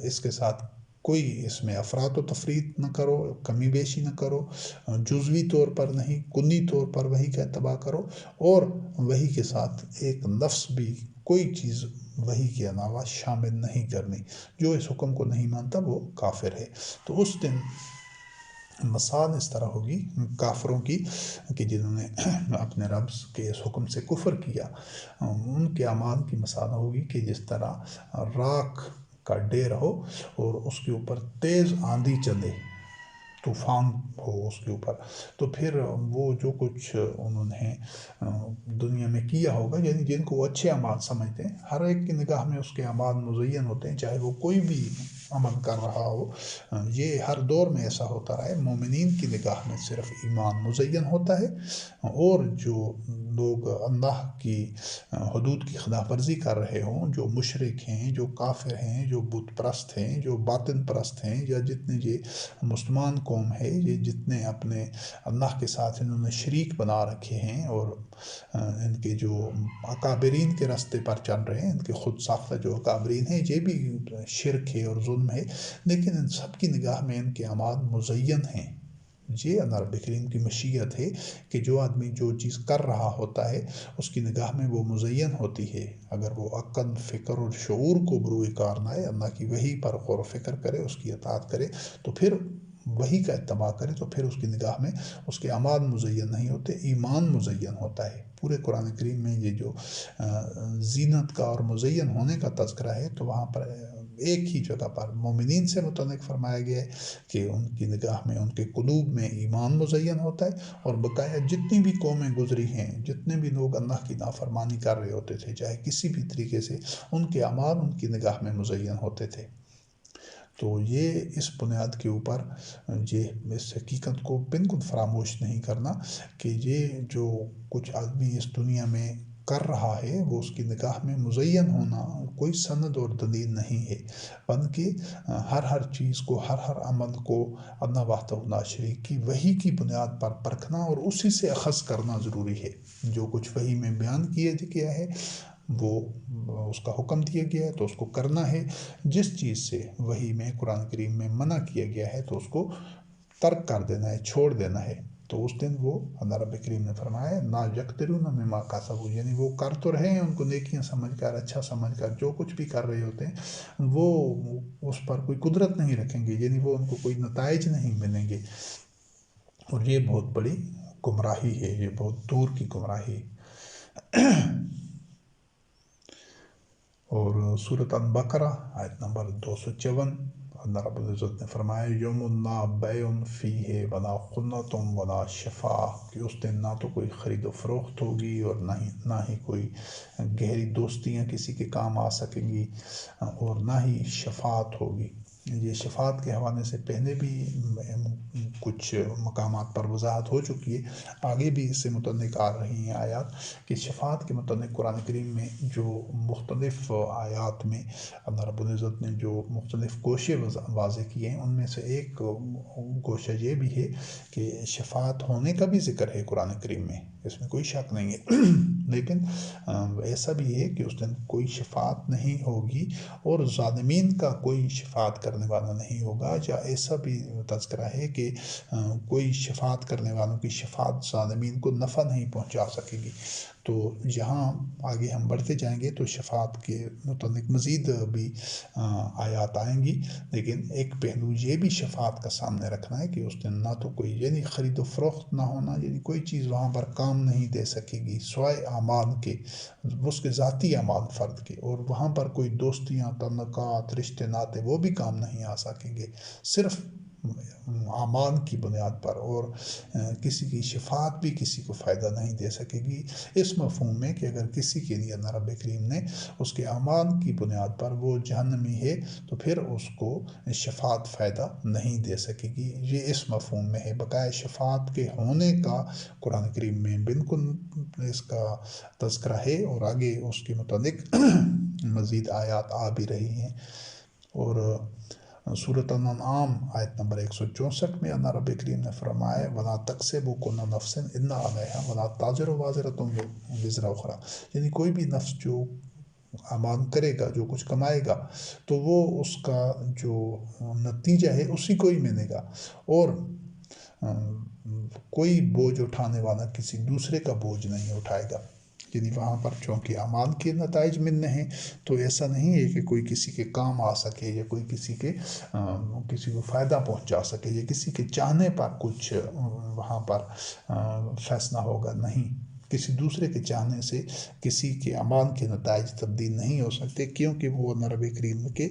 اس کے ساتھ کوئی اس میں افراط و تفریط نہ کرو، کمی بیشی نہ کرو، جزوی طور پر نہیں کلی طور پر وحی کا اتباع کرو، اور وحی کے ساتھ ایک لفظ بھی کوئی چیز وحی کے علاوہ شامل نہیں کرنی۔ جو اس حکم کو نہیں مانتا وہ کافر ہے۔ تو اس دن مثال اس طرح ہوگی کافروں کی کہ جنہوں نے اپنے رب کے اس حکم سے کفر کیا، ان کے اعمال کی مثال ہوگی کہ جس طرح راکھ کا ڈھیر ہو اور اس کے اوپر تیز آندھی چلے، طوفان ہو اس کے اوپر، تو پھر وہ جو کچھ انہوں نے دنیا میں کیا ہوگا، یعنی جن کو وہ اچھے اعمال سمجھتے ہیں، ہر ایک کی نگاہ میں اس کے اعمال مزین ہوتے ہیں، چاہے وہ کوئی بھی عمل کر رہا ہو، یہ ہر دور میں ایسا ہوتا رہا ہے۔ مومنین کی نگاہ میں صرف ایمان مزین ہوتا ہے، اور جو لوگ اللہ کی حدود کی خلاف ورزی کر رہے ہوں، جو مشرک ہیں، جو کافر ہیں، جو بت پرست ہیں، جو باطن پرست ہیں، یا جتنے یہ مسلمان قوم ہے، یہ جتنے اپنے اللہ کے ساتھ انہوں نے شریک بنا رکھے ہیں، اور ان کے جو اکابرین کے راستے پر چل رہے ہیں، ان کے خود ساختہ جو اکابرین ہیں، یہ بھی شرک ہے اور ظلم ہے، لیکن ان سب کی نگاہ میں ان کے اعمال مزین ہیں۔ یہ اللہ رب کریم کی مشیت ہے کہ جو آدمی جو چیز کر رہا ہوتا ہے اس کی نگاہ میں وہ مزین ہوتی ہے، اگر وہ عقل، فکر اور شعور کو بروئے کار لائے، اللہ کی وحی پر غور و فکر کرے، اس کی اطاعت کرے، تو پھر وحی کا اتباع کرے، تو پھر اس کی نگاہ میں اس کے اعمال مزین نہیں ہوتے، ایمان مزین ہوتا ہے۔ پورے قرآن کریم میں یہ جو زینت کا اور مزین ہونے کا تذکرہ ہے، تو وہاں پر ایک ہی جگہ پر مومنین سے متعلق فرمایا گیا ہے کہ ان کی نگاہ میں، ان کے قلوب میں ایمان مزین ہوتا ہے، اور بقایا جتنی بھی قومیں گزری ہیں، جتنے بھی لوگ اللہ کی نافرمانی کر رہے ہوتے تھے، چاہے کسی بھی طریقے سے، ان کے اعمال ان کی نگاہ میں مزین ہوتے تھے۔ تو یہ اس بنیاد کے اوپر یہ اس حقیقت کو بالکل فراموش نہیں کرنا کہ یہ جو کچھ آدمی اس دنیا میں کر رہا ہے، وہ اس کی نگاہ میں مزین ہونا کوئی سند اور دلیل نہیں ہے، بلکہ ہر چیز کو، ہر عمل کو اللہ وحدہ لا شریک کی وحی کی بنیاد پر پرکھنا اور اسی سے اخذ کرنا ضروری ہے۔ جو کچھ وحی میں بیان کیا گیا ہے، وہ اس کا حکم دیا گیا ہے تو اس کو کرنا ہے۔ جس چیز سے وحی میں، قرآن کریم میں منع کیا گیا ہے تو اس کو ترک کر دینا ہے، چھوڑ دینا ہے۔ تو اس دن وہ اللہ رب کریم نے فرمایا لا یقدرون مما کسبوا، یعنی وہ کر تو رہے ہیں، ان کو نیکیاں سمجھ کر، اچھا سمجھ کر جو کچھ بھی کر رہے ہوتے ہیں، وہ اس پر کوئی قدرت نہیں رکھیں گے، یعنی وہ ان کو کوئی نتائج نہیں ملیں گے، اور یہ بہت بڑی گمراہی ہے، یہ بہت دور کی گمراہی۔ اور سورۃ البقرہ آیت نمبر 254، اللہ رب العزت نے فرمایا یوم لا بیع فیہ ولا خلۃ ولا شفاع، کہ اس دن نہ تو کوئی خرید و فروخت ہوگی، اور نہ ہی کوئی گہری دوستیاں کسی کے کام آ سکیں گی، اور نہ ہی شفاعت ہوگی۔ یہ شفاعت کے حوالے سے پہلے بھی کچھ مقامات پر وضاحت ہو چکی ہے، آگے بھی اس سے متعلق آ رہی ہیں آیات کہ شفاعت کے متعلق قرآن کریم میں جو مختلف آیات میں اللہ رب العزت نے جو مختلف گوشے واضح کیے ہیں، ان میں سے ایک گوشہ یہ بھی ہے کہ شفاعت ہونے کا بھی ذکر ہے قرآن کریم میں، اس میں کوئی شک نہیں ہے، لیکن ایسا بھی ہے کہ اس دن کوئی شفاعت نہیں ہوگی اور ظالمین کا کوئی شفاعت کرنے والا نہیں ہوگا، یا ایسا بھی تذکرہ ہے کہ کوئی شفاعت کرنے والوں کی شفاعت ظالمین کو نفع نہیں پہنچا سکے گی۔ تو یہاں آگے ہم بڑھتے جائیں گے تو شفاعت کے متعلق مزید بھی آیات آئیں گی، لیکن ایک پہلو یہ بھی شفاعت کا سامنے رکھنا ہے کہ اس دن نہ تو کوئی یعنی خرید و فروخت نہ ہونا، یعنی کوئی چیز وہاں پر کام نہیں دے سکے گی سوائے اعمال کے، اس کے ذاتی اعمال فرد کے، اور وہاں پر کوئی دوستیاں، تعلقات، رشتے ناتے وہ بھی کام نہیں آ سکیں گے، صرف اعمال کی بنیاد پر، اور کسی کی شفاعت بھی کسی کو فائدہ نہیں دے سکے گی، اس مفہوم میں کہ اگر کسی کے لیے اللہ رب کریم نے اس کے اعمال کی بنیاد پر وہ جہنمی ہے تو پھر اس کو شفاعت فائدہ نہیں دے سکے گی، یہ اس مفہوم میں ہے۔ بقائے شفاعت کے ہونے کا قرآن کریم میں بالکل اس کا تذکرہ ہے، اور آگے اس کے متعلق مزید آیات آ بھی رہی ہیں۔ اور سورۃ الانعام آیت نمبر 164 میں اللہ رب کریم نے فرمایا وَلَا تَكْسِبُ كُلُّ نَفْسٍ إِلَّا عَلَيْهَا وَلَا تَزِرُ وَازِرَةٌ وِزْرَ أُخْرَىٰ، یعنی کوئی بھی نفس جو اعمال کرے گا، جو کچھ کمائے گا، تو وہ اس کا جو نتیجہ ہے اسی کو ہی ملے گا، اور کوئی بوجھ اٹھانے والا کسی دوسرے کا بوجھ نہیں اٹھائے گا۔ یعنی وہاں پر چونکہ اعمال کے نتائج ملنے ہیں، تو ایسا نہیں ہے کہ کوئی کسی کے کام آ سکے، یا کوئی کسی کو فائدہ پہنچا سکے، یا کسی کے چاہنے پر کچھ وہاں پر فیصلہ ہوگا، نہیں۔ کسی دوسرے کے چاہنے سے کسی کے اعمال کے نتائج تبدیل نہیں ہو سکتے، کیونکہ وہ اللہ رب کریم کے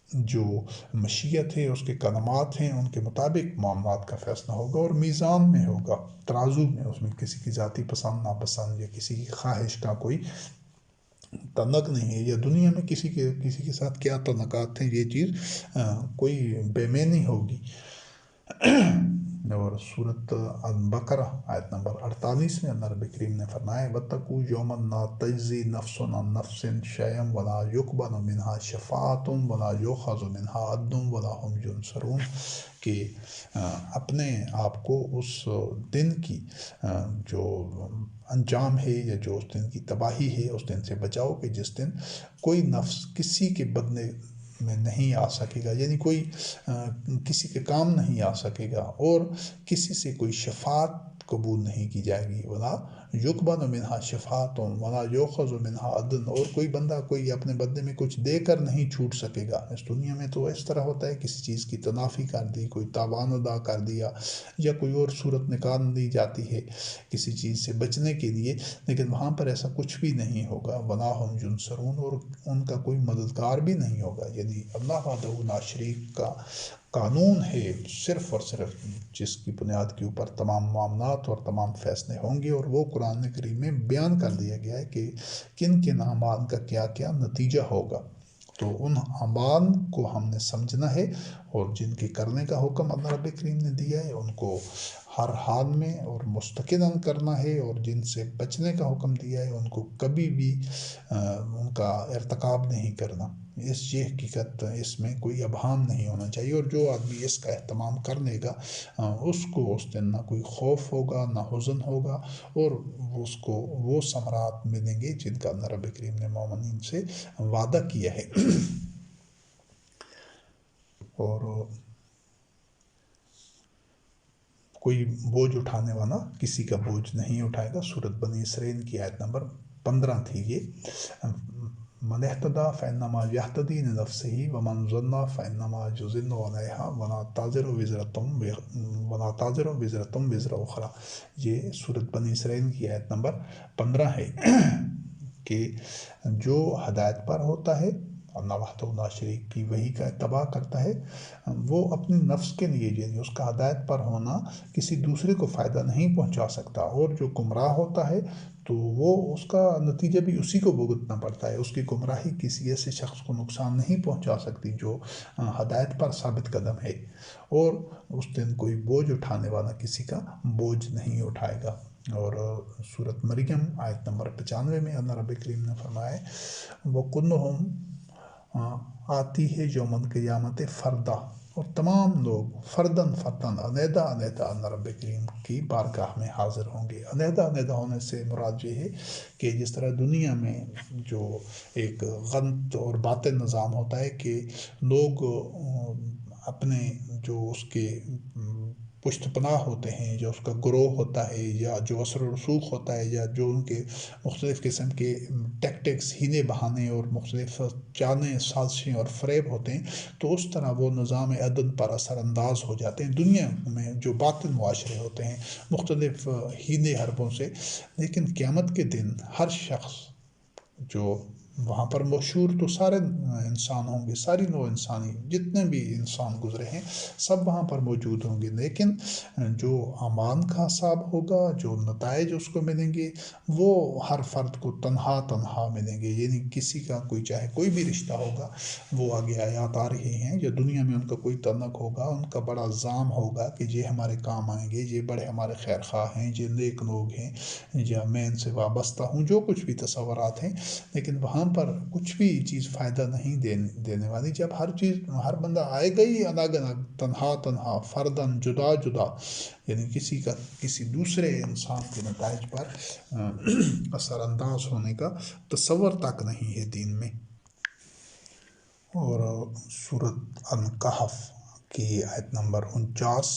جو مشیت ہے، اس کے کلمات ہیں، ان کے مطابق معاملات کا فیصلہ ہوگا، اور میزان میں ہوگا، ترازو میں، اس میں کسی کی ذاتی پسند ناپسند یا کسی کی خواہش کا کوئی تعلق نہیں ہے، یا دنیا میں کسی کے ساتھ کیا تعلقات ہیں، یہ چیز کوئی بے معنی ہوگی۔ اور سورۃ البقرہ آیت نمبر 48 میں اللہ رب کریم نے فرمایا وَاتَّقُوا يَوْمًا لَا تَجْزِي نَفْسٌ عَن نَفْسٍ شَيْئًا وَلَا يُقْبَلُ مِنْهَا شَفَاعَةٌ وَلَا يُؤْخَذُ مِنْهَا عَدْلٌ وَلَا هُمْ يُنصَرُونَ، کہ اپنے آپ کو اس دن کی جو انجام ہے، یا جو اس دن کی تباہی ہے، اس دن سے بچاؤ کہ جس دن کوئی نفس کسی کے بدلے میں نہیں آ سکے گا، یعنی کوئی کسی کے کام نہیں آ سکے گا، اور کسی سے کوئی شفاعت قبول نہیں کی جائے گی، ولا یقبل منہا شفاعت ولا یؤخذ منہا عدل، اور کوئی بندہ کوئی اپنے بدلے میں کچھ دے کر نہیں چھوٹ سکے گا۔ اس دنیا میں تو اس طرح ہوتا ہے، کسی چیز کی تلافی کر دی، کوئی تاوان ادا کر دیا، یا کوئی اور صورت نکال دی جاتی ہے کسی چیز سے بچنے کے لیے، لیکن وہاں پر ایسا کچھ بھی نہیں ہوگا، ولا ہم ینصرون، اور ان کا کوئی مددگار بھی نہیں ہوگا۔ یعنی اللہ وحدہ لا شریک کا قانون ہے صرف اور صرف، جس کی بنیاد کے اوپر تمام معاملات اور تمام فیصلے ہوں گے، اور وہ قرآن کریم میں بیان کر دیا گیا ہے کہ کن کن اعمال کا کیا کیا نتیجہ ہوگا۔ تو ان اعمال کو ہم نے سمجھنا ہے، اور جن کے کرنے کا حکم اللہ رب کریم نے دیا ہے ان کو ہر حال میں اور مستقلاً کرنا ہے، اور جن سے بچنے کا حکم دیا ہے ان کو کبھی بھی ان کا ارتکاب نہیں کرنا۔ یہ حقیقت، اس میں کوئی ابہام نہیں ہونا چاہیے، اور جو آدمی اس کا اہتمام کر لے گا اس کو اس دن نہ کوئی خوف ہوگا، نہ حزن ہوگا، اور اس کو وہ ثمرات ملیں گے جن کا اللہ رب کریم نے مومنین سے وعدہ کیا ہے۔ اور کوئی بوجھ اٹھانے والا کسی کا بوجھ نہیں اٹھائے گا۔ سورۃ بنی اسرائیل کی آیت نمبر 15 تھی یہ، من اہتدی فإنما یہتدی لنفسہ ومن ضل فإنما یضل علیہا ولا تزر وزرۃ وزر اخری، یہ سورۃ بنی اسرائیل کی آیت نمبر 15 ہے، کہ جو ہدایت پر ہوتا ہے، اللہ وحدہ لا شریک کی وحی کا اتباع کرتا ہے، وہ اپنے نفس کے لیے، یعنی اس کا ہدایت پر ہونا کسی دوسرے کو فائدہ نہیں پہنچا سکتا، اور جو گمراہ ہوتا ہے تو وہ اس کا نتیجہ بھی اسی کو بھگتنا پڑتا ہے۔ اس کی گمراہی کسی ایسے شخص کو نقصان نہیں پہنچا سکتی جو ہدایت پر ثابت قدم ہے، اور اس دن کوئی بوجھ اٹھانے والا کسی کا بوجھ نہیں اٹھائے گا۔ اور سورۃ مریم آیت نمبر 95 میں اللہ رب کریم نے فرمایا وَكُلُّهُمْ آتی ہے یوم القیامت فردا، اور تمام لوگ فردن علیحدہ علیحدہ اللہ رب کریم کی بارگاہ میں حاضر ہوں گے۔ علیحدہ علیحدہ ہونے سے مراد یہ ہے کہ جس طرح دنیا میں جو ایک غلط اور باطل نظام ہوتا ہے کہ لوگ اپنے جو اس کے پشت پناہ ہوتے ہیں، جو اس کا گروہ ہوتا ہے، یا جو اثر و رسوخ ہوتا ہے، یا جو ان کے مختلف قسم کے ٹیکٹکس، ہیلے بہانے اور مختلف چالیں، سازشیں اور فریب ہوتے ہیں، تو اس طرح وہ نظام عدل پر اثر انداز ہو جاتے ہیں دنیا میں جو باطل معاشرے ہوتے ہیں مختلف ہیلے حربوں سے۔ لیکن قیامت کے دن ہر شخص جو وہاں پر مشہور تو سارے انسان ہوں گے، ساری نوع انسانی جتنے بھی انسان گزرے ہیں سب وہاں پر موجود ہوں گے، لیکن جو امان کا حساب ہوگا، جو نتائج اس کو ملیں گے، وہ ہر فرد کو تنہا تنہا ملیں گے، یعنی کسی کا کوئی چاہے کوئی بھی رشتہ ہوگا، وہ آگے آیات آ رہے ہیں، یا دنیا میں ان کا کوئی تعلق ہوگا، ان کا بڑا زام ہوگا کہ یہ ہمارے کام آئیں گے، یہ بڑے ہمارے خیر خواہ ہیں، یہ نیک لوگ ہیں، یا میں ان سے وابستہ ہوں، جو کچھ بھی تصورات ہیں، لیکن وہاں پر کچھ بھی چیز فائدہ نہیں دینے والی، جب ہر بندہ آئے گا ہی الگ الگ، تنہا تنہا، فردن، جدا جدا، یعنی کسی کا کسی دوسرے انسان کے نتائج پر اثر انداز ہونے کا تصور تک نہیں ہے دین میں۔ اور سورۃ الکہف کی آیت نمبر 49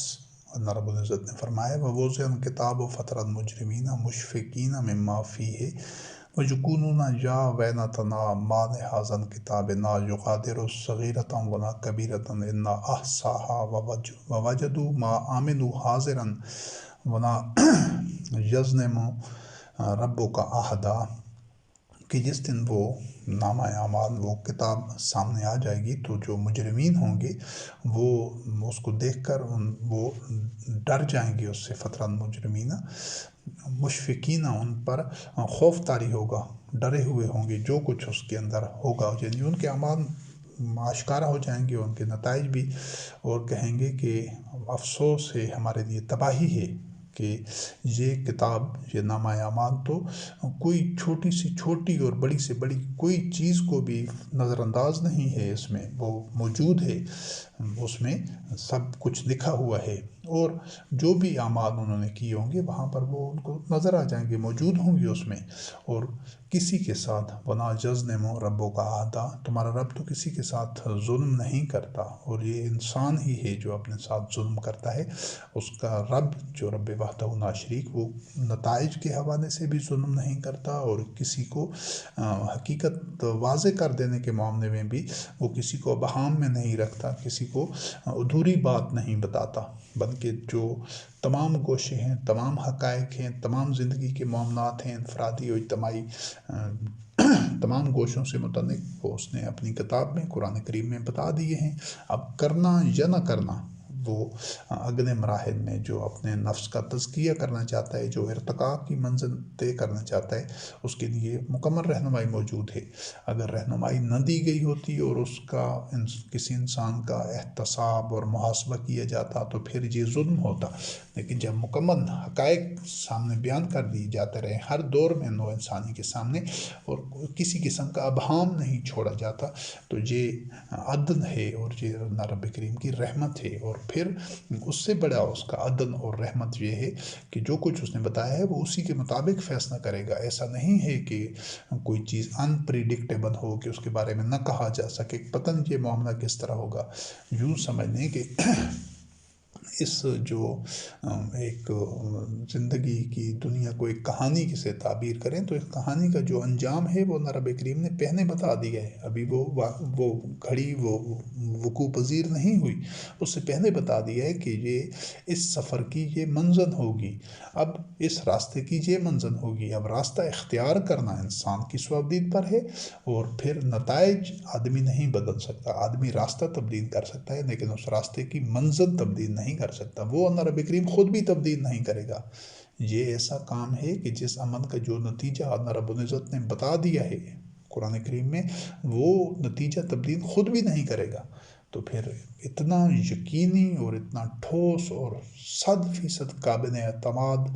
اللہ رب العزت نے فرمایا وَوُضِعَ الْكِتَابُ فَتَرَى الْمُجْرِمِينَ مُشْفِقِينَ مِمَّا فِيهِ وَيَقُولُونَ يَا وَيْلَتَنَا مَا لِهَٰذَا الْكِتَابِ لَا يُغَادِرُ صَغِيرَةً وَلَا كَبِيرَةً إِلَّا أَحْصَاهَا وَوَجَدُوا مَا عَمِلُوا حَاضِرًا وَلَا يَظْلِمُ رَبُّكَ أَحَدًا، کہ جس دن وہ نامہ اعمال، وہ کتاب سامنے آ جائے گی تو جو مجرمین ہوں گے وہ اس کو دیکھ کر وہ ڈر جائیں گے اس سے، فترہ مجرمین مشفقین، ان پر خوف طاری ہوگا، ڈرے ہوئے ہوں گے جو کچھ اس کے اندر ہوگا، یعنی ان کے اعمال آشکارا ہو جائیں گے، ان کے نتائج بھی، اور کہیں گے کہ افسوس ہے، ہمارے لیے تباہی ہے کہ یہ کتاب، یہ نامہ اعمال تو کوئی چھوٹی سے چھوٹی اور بڑی سے بڑی کوئی چیز کو بھی نظر انداز نہیں ہے، اس میں وہ موجود ہے، اس میں سب کچھ لکھا ہوا ہے، اور جو بھی اعمال انہوں نے کیے ہوں گے وہاں پر وہ ان کو نظر آ جائیں گے، موجود ہوں گے اس میں۔ اور کسی کے ساتھ وَلَا يَظْلِمُ رَبُّكَ أَحَدًا، تمہارا رب تو کسی کے ساتھ ظلم نہیں کرتا، اور یہ انسان ہی ہے جو اپنے ساتھ ظلم کرتا ہے، اس کا رب جو رب وحدہ لا شریک، وہ نتائج کے حوالے سے بھی ظلم نہیں کرتا، اور کسی کو حقیقت واضح کر دینے کے معاملے میں بھی وہ کسی کو ابہام میں نہیں رکھتا، کسی کو ادھوری بات نہیں بتاتا، بلکہ جو تمام گوشے ہیں، تمام حقائق ہیں، تمام زندگی کے معاملات ہیں، انفرادی اور اجتماعی تمام گوشوں سے متعلق وہ اس نے اپنی کتاب میں، قرآن کریم میں بتا دیے ہیں۔ اب کرنا یا نہ کرنا، وہ اگلے مراحل میں جو اپنے نفس کا تزکیہ کرنا چاہتا ہے، جو ارتقاء کی منزل طے کرنا چاہتا ہے، اس کے لیے مکمل رہنمائی موجود ہے۔ اگر رہنمائی نہ دی گئی ہوتی اور اس کا کسی انسان کا احتساب اور محاسبہ کیا جاتا تو پھر یہ ظلم ہوتا، لیکن جب مکمل حقائق سامنے بیان کر دی جاتے رہے ہر دور میں نوع انسانی کے سامنے، اور کسی قسم کا ابہام نہیں چھوڑا جاتا، تو یہ عدل ہے، اور یہ رب کریم کی رحمت ہے۔ اور پھر اس سے بڑا اس کا عدل اور رحمت یہ ہے کہ جو کچھ اس نے بتایا ہے وہ اسی کے مطابق فیصلہ کرے گا، ایسا نہیں ہے کہ کوئی چیز انپریڈکٹیبل ہو کہ اس کے بارے میں نہ کہا جا سکے، پتہ نہیں یہ معاملہ کس طرح ہوگا۔ یوں سمجھ لیں کہ اس جو ایک زندگی کی دنیا کو ایک کہانی سے تعبیر کریں تو اس کہانی کا جو انجام ہے وہ رب کریم نے پہلے بتا دیا ہے، ابھی وہ گھڑی وہ وقوع پذیر نہیں ہوئی، اس سے پہلے بتا دیا ہے کہ یہ اس سفر کی یہ منزل ہوگی، اب اس راستے کی یہ منزل ہوگی، اب راستہ اختیار کرنا انسان کی صوابدید پر ہے، اور پھر نتائج آدمی نہیں بدل سکتا، آدمی راستہ تبدیل کر سکتا ہے لیکن اس راستے کی منزل تبدیل نہیں کر سکتا، وہ اللہ رب کریم خود بھی تبدیل نہیں کرے گا۔ یہ ایسا کام ہے کہ جس عمل کا جو نتیجہ اللہ رب العزت نے بتا دیا ہے قرآن کریم میں، وہ نتیجہ تبدیل خود بھی نہیں کرے گا، تو پھر اتنا یقینی اور اتنا ٹھوس اور 100% قابل اعتماد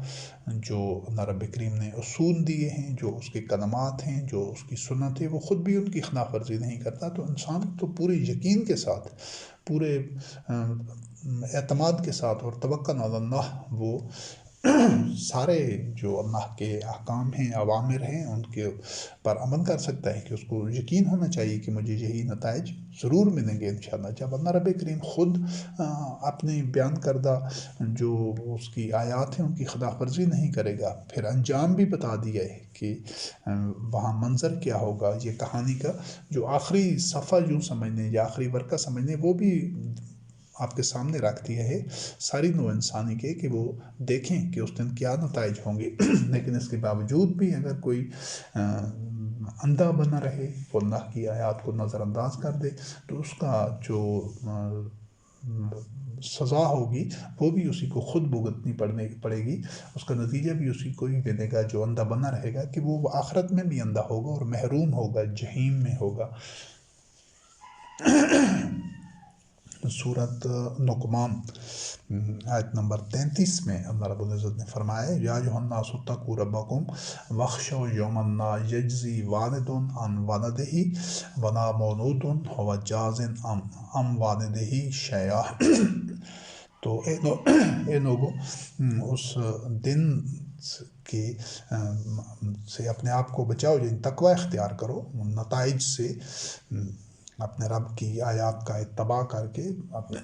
جو اللہ رب کریم نے اصول دیے ہیں، جو اس کے کلمات ہیں، جو اس کی سنت ہے، وہ خود بھی ان کی خلاف ورزی نہیں کرتا، تو انسان تو پورے یقین کے ساتھ، پورے اعتماد کے ساتھ اور توکل علی اللہ وہ سارے جو اللہ کے احکام ہیں، اوامر ہیں، ان کے پر عمل کر سکتا ہے، کہ اس کو یقین ہونا چاہیے کہ مجھے یہی نتائج ضرور ملیں گے انشاءاللہ۔ جب اللہ رب کریم خود اپنے بیان کردہ جو اس کی آیات ہیں ان کی خلاف ورزی نہیں کرے گا، پھر انجام بھی بتا دیا ہے کہ وہاں منظر کیا ہوگا، یہ کہانی کا جو آخری صفحہ یوں سمجھنے یا آخری ورقہ سمجھنے، وہ بھی آپ کے سامنے رکھ دیا ہے ساری نوع انسانی کے، کہ وہ دیکھیں کہ اس دن کیا نتائج ہوں گے۔ لیکن اس کے باوجود بھی اگر کوئی اندھا بنا رہے، وہ اللہ کی آیات کو نظر انداز کر دے، تو اس کا جو سزا ہوگی وہ بھی اسی کو خود بھگتنی پڑے گی، اس کا نتیجہ بھی اسی کو ہی ملے گا جو اندھا بنا رہے گا، کہ وہ آخرت میں بھی اندھا ہوگا اور محروم ہوگا، جہنم میں ہوگا۔ سورۃ لقمان آیت نمبر 33 میں اللہ رب العزت نے فرمایا، یا ایھا الناس اتقوا ربکم واخشوا یوما لا یجزی والد عن ولدہ ولا مولود ھو جاز عن والدہ شیئا۔ تو اے لوگو، اس دن سے اپنے آپ کو بچاؤ، یعنی تقوی اختیار کرو، نتائج سے اپنے رب کی آیات کا اتباع کر کے، اپنے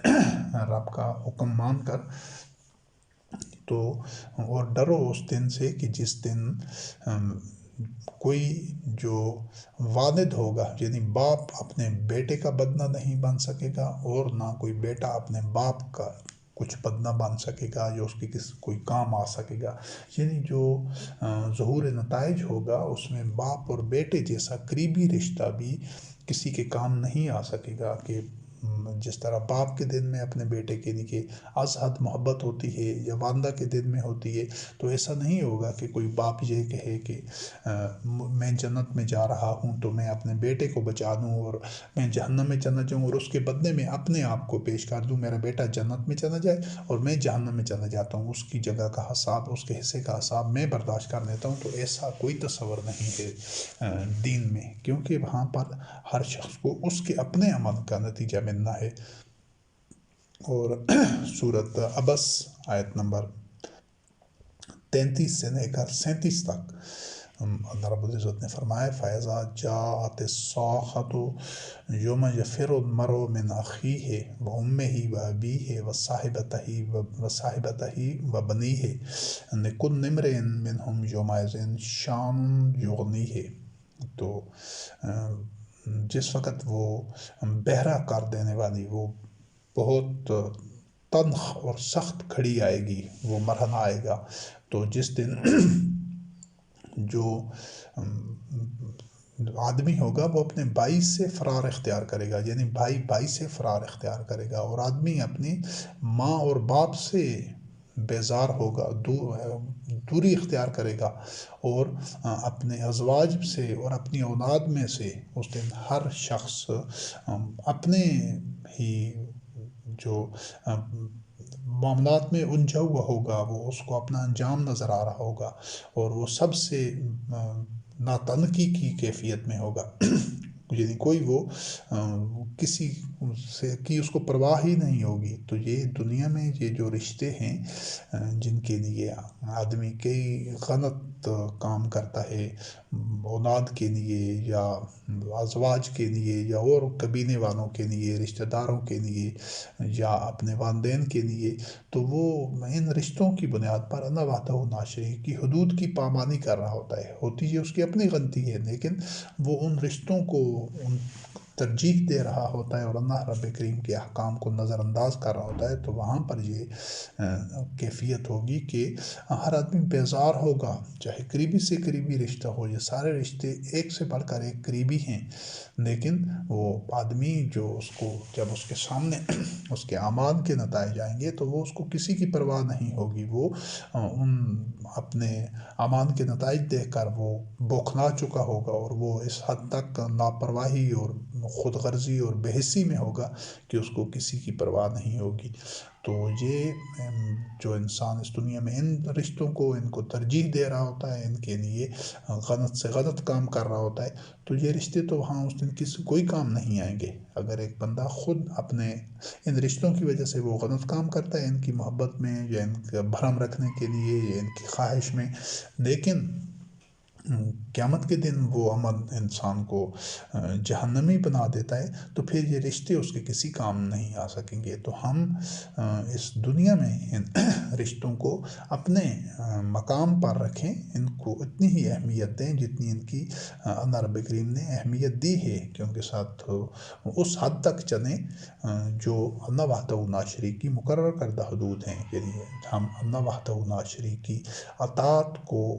رب کا حکم مان کر، تو اور ڈرو اس دن سے کہ جس دن کوئی جو والد ہوگا، یعنی باپ اپنے بیٹے کا بدنہ نہیں بن سکے گا، اور نہ کوئی بیٹا اپنے باپ کا کچھ بدنہ بن سکے گا جو اس کی کوئی کام آ سکے گا۔ یعنی جو ظہور نتائج ہوگا اس میں باپ اور بیٹے جیسا قریبی رشتہ بھی کسی کے کام نہیں آ سکے گا، کہ جس طرح باپ کے دل میں اپنے بیٹے کے لیے از حد محبت ہوتی ہے یا والدہ کے دل میں ہوتی ہے، تو ایسا نہیں ہوگا کہ کوئی باپ یہ کہے کہ میں جنت میں جا رہا ہوں تو میں اپنے بیٹے کو بچا دوں اور میں جہنم میں چلا جاؤں، اور اس کے بدلے میں اپنے آپ کو پیش کر دوں، میرا بیٹا جنت میں چلا جائے اور میں جہنم میں چلا جاتا ہوں، اس کی جگہ کا حساب، اس کے حصے کا حساب میں برداشت کر لیتا ہوں۔ تو ایسا کوئی تصور نہیں ہے دین میں، کیونکہ وہاں پر ہر شخص کو اس کے اپنے عمل کا نتیجہ ملنا ہے۔ اور سورۃ عبس آیت نمبر 33 سے لے کر 37 تک اللہ رب العزت نے فرمایا، فَإِذَا جَاءَتِ الصَّاخَّةُ يَوْمَ يَفِرُّ الْمَرْءُ مِنْ أَخِيهِ وَأُمِّهِ وَأَبِيهِ وَصَاحِبَتِهِ وَبَنِيهِ لِكُلِّ امْرِئٍ مِّنْهُمْ يَوْمَئِذٍ شَأْنٌ يُغْنِيهِ۔ تو جس وقت وہ بہرا کر دینے والی، وہ بہت تلخ اور سخت گھڑی آئے گی، وہ مرحلہ آئے گا، تو جس دن جو آدمی ہوگا وہ اپنے بھائی سے فرار اختیار کرے گا، یعنی بھائی سے فرار اختیار کرے گا، اور آدمی اپنی ماں اور باپ سے بیزار ہوگا، دوری اختیار کرے گا، اور اپنے ازواج سے اور اپنی اولاد میں سے اس دن ہر شخص اپنے ہی جو معاملات میں الجھا ہوا ہوگا، وہ اس کو اپنا انجام نظر آ رہا ہوگا، اور وہ سب سے ناتنقی کی کیفیت میں ہوگا، یعنی کوئی وہ کسی سے کی اس کو پرواہ ہی نہیں ہوگی۔ تو یہ دنیا میں یہ جو رشتے ہیں جن کے لیے آدمی کئی غلط کام کرتا ہے، اولاد کے لیے یا ازواج کے لیے یا اور قبیلے والوں کے لیے، رشتہ داروں کے لیے یا اپنے والدین کے لیے، تو وہ ان رشتوں کی بنیاد پر اللہ وحدہ لا شریک کی حدود کی پامانی کر رہا ہوتا ہے، ہوتی ہے اس کی اپنی غلطی ہے، لیکن وہ ان رشتوں کو ترجیح دے رہا ہوتا ہے اور اللہ رب کریم کے احکام کو نظر انداز کر رہا ہوتا ہے، تو وہاں پر یہ کیفیت ہوگی کہ ہر آدمی بیزار ہوگا، چاہے قریبی سے قریبی رشتہ ہو، یہ سارے رشتے ایک سے بڑھ کر ایک قریبی ہیں، لیکن وہ آدمی جو اس کو جب اس کے سامنے اس کے اعمال کے نتائج آئیں گے تو وہ اس کو کسی کی پرواہ نہیں ہوگی، وہ ان اپنے اعمال کے نتائج دیکھ کر وہ بوکھلا چکا ہوگا، اور وہ اس حد تک لاپرواہی اور خود غرضی اور بے حسی میں ہوگا کہ اس کو کسی کی پرواہ نہیں ہوگی۔ تو یہ جو انسان اس دنیا میں ان رشتوں کو ان کو ترجیح دے رہا ہوتا ہے، ان کے لیے غلط سے غلط کام کر رہا ہوتا ہے، تو یہ رشتے تو وہاں اس دن کسی کوئی کام نہیں آئیں گے۔ اگر ایک بندہ خود اپنے ان رشتوں کی وجہ سے وہ غلط کام کرتا ہے، ان کی محبت میں یا ان کا بھرم رکھنے کے لیے یا ان کی خواہش میں، لیکن قیامت کے دن وہ عمل انسان کو جہنمی بنا دیتا ہے، تو پھر یہ رشتے اس کے کسی کام نہیں آ سکیں گے۔ تو ہم اس دنیا میں ان رشتوں کو اپنے مقام پر رکھیں، ان کو اتنی ہی اہمیت دیں جتنی ان کی اللہ رب کریم نے اہمیت دی ہے، کہ ان کے ساتھ اس حد تک چلیں جو اللہ وحدہ لا شریک کی مقرر کردہ حدود ہیں، یعنی ہم اللہ وحدہ لا شریک کی اطاعت کو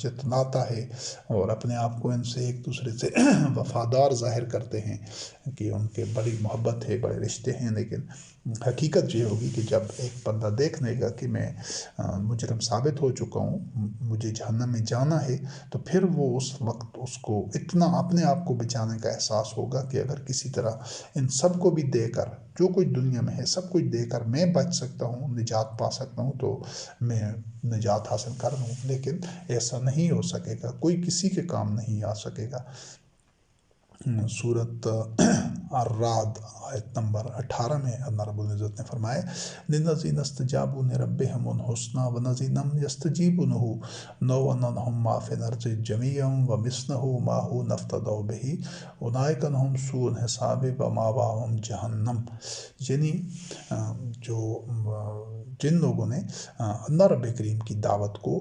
جتناتا ہے اور اپنے آپ کو ان سے ایک دوسرے سے وفادار ظاہر کرتے ہیں کہ ان کے بڑی محبت ہے، بڑے رشتے ہیں، لیکن حقیقت یہ ہوگی کہ جب ایک بندہ دیکھ لے گا کہ میں مجرم ثابت ہو چکا ہوں، مجھے جہنم میں جانا ہے، تو پھر وہ اس وقت اس کو اتنا اپنے آپ کو بچانے کا احساس ہوگا کہ اگر کسی طرح ان سب کو بھی دے کر، جو کچھ دنیا میں ہے سب کچھ دے کر میں بچ سکتا ہوں، نجات پا سکتا ہوں، تو میں نجات حاصل کر لوں، لیکن ایسا نہیں ہو سکے گا، کوئی کسی کے کام نہیں آ سکے گا۔ سورت الرعد آیت نمبر 18 میں اللہ رب العزت نے فرمایا لِلَّذِينَ اسْتَجَابُوا لِرَبِّهِمُ الْحُسْنَىٰ وَالَّذِينَ لَمْ يَسْتَجِيبُوا لَهُ لَوْ أَنَّ لَهُم مَّا فِي الْأَرْضِ جَمِيعًا وَمِثْلَهُ مَعَهُ لَافْتَدَوْا بِهِ أُولَٰئِكَ لَهُمْ سُوءُ الْحِسَابِ وَمَأْوَاهُمْ جَهَنَّمُ۔ یعنی جن لوگوں نے اللہ رب کریم کی دعوت کو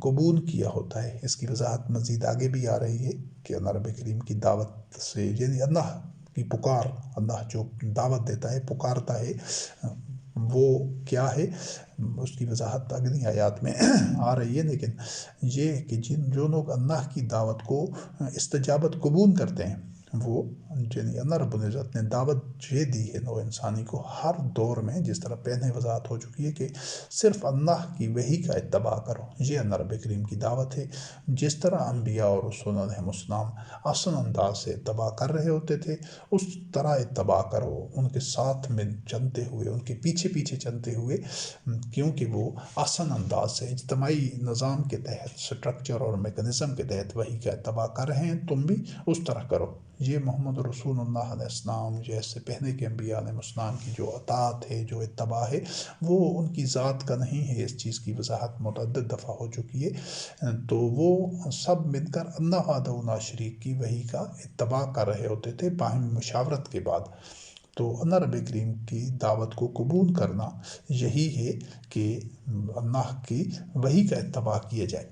قبول کیا ہوتا ہے، اس کی وضاحت مزید آگے بھی آ رہی ہے کہ اللہ رب کریم کی دعوت سے یعنی اللہ کی پکار، اللہ جو دعوت دیتا ہے، پکارتا ہے، وہ کیا ہے، اس کی وضاحت اگلی آیات میں آ رہی ہے۔ لیکن یہ کہ جو لوگ اللہ کی دعوت کو استجابت قبول کرتے ہیں، وہ یعنی اللہ رب العزت نے دعوت یہ دی ہے نو انسانی کو ہر دور میں، جس طرح پہلے وضاحت ہو چکی ہے کہ صرف اللہ کی وحی کا اتباع کرو، یہ اللہ رب کریم کی دعوت ہے۔ جس طرح انبیاء اور رسول علیہ السلام آسان انداز سے اتباع کر رہے ہوتے تھے، اس طرح اتباع کرو، ان کے ساتھ میں چلتے ہوئے، ان کے پیچھے پیچھے چلتے ہوئے، کیونکہ وہ آسان انداز سے اجتماعی نظام کے تحت، سٹرکچر اور میکنزم کے تحت وحی کا اتباع کر رہے ہیں، تم بھی اس طرح کرو۔ یہ محمد رسول اللہ علیہ السلام جیسے پہلے کے انبیاء علیہ السلام کی جو اطاعت ہے، جو اتباع ہے، وہ ان کی ذات کا نہیں ہے۔ اس چیز کی وضاحت متعدد دفعہ ہو چکی ہے۔ تو وہ سب مل کر اللہ وحدہ لا شریک کی وحی کا اتباع کر رہے ہوتے تھے باہمی مشاورت کے بعد۔ تو اللہ رب کریم کی دعوت کو قبول کرنا یہی ہے کہ اللہ کی وحی کا اتباع کیا جائے۔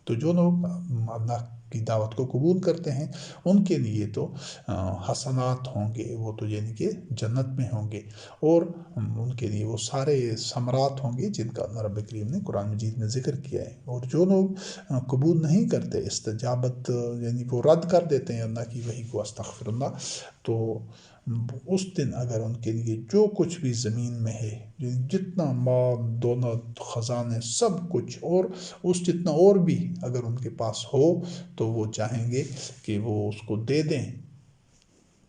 تو جو لوگ اللہ کی دعوت کو قبول کرتے ہیں، ان کے لیے تو حسنات ہوں گے، وہ تو یعنی کہ جنت میں ہوں گے، اور ان کے لیے وہ سارے ثمرات ہوں گے جن کا اللہ رب کریم نے قرآن مجید میں ذکر کیا ہے۔ اور جو لوگ قبول نہیں کرتے، استجابت یعنی وہ رد کر دیتے ہیں اللہ کی وحی کو، استغفر اللہ، تو اس دن اگر ان کے لیے جو کچھ بھی زمین میں ہے، جتنا مال دولت خزانے سب کچھ، اور اس جتنا اور بھی اگر ان کے پاس ہو، تو وہ چاہیں گے کہ وہ اس کو دے دیں،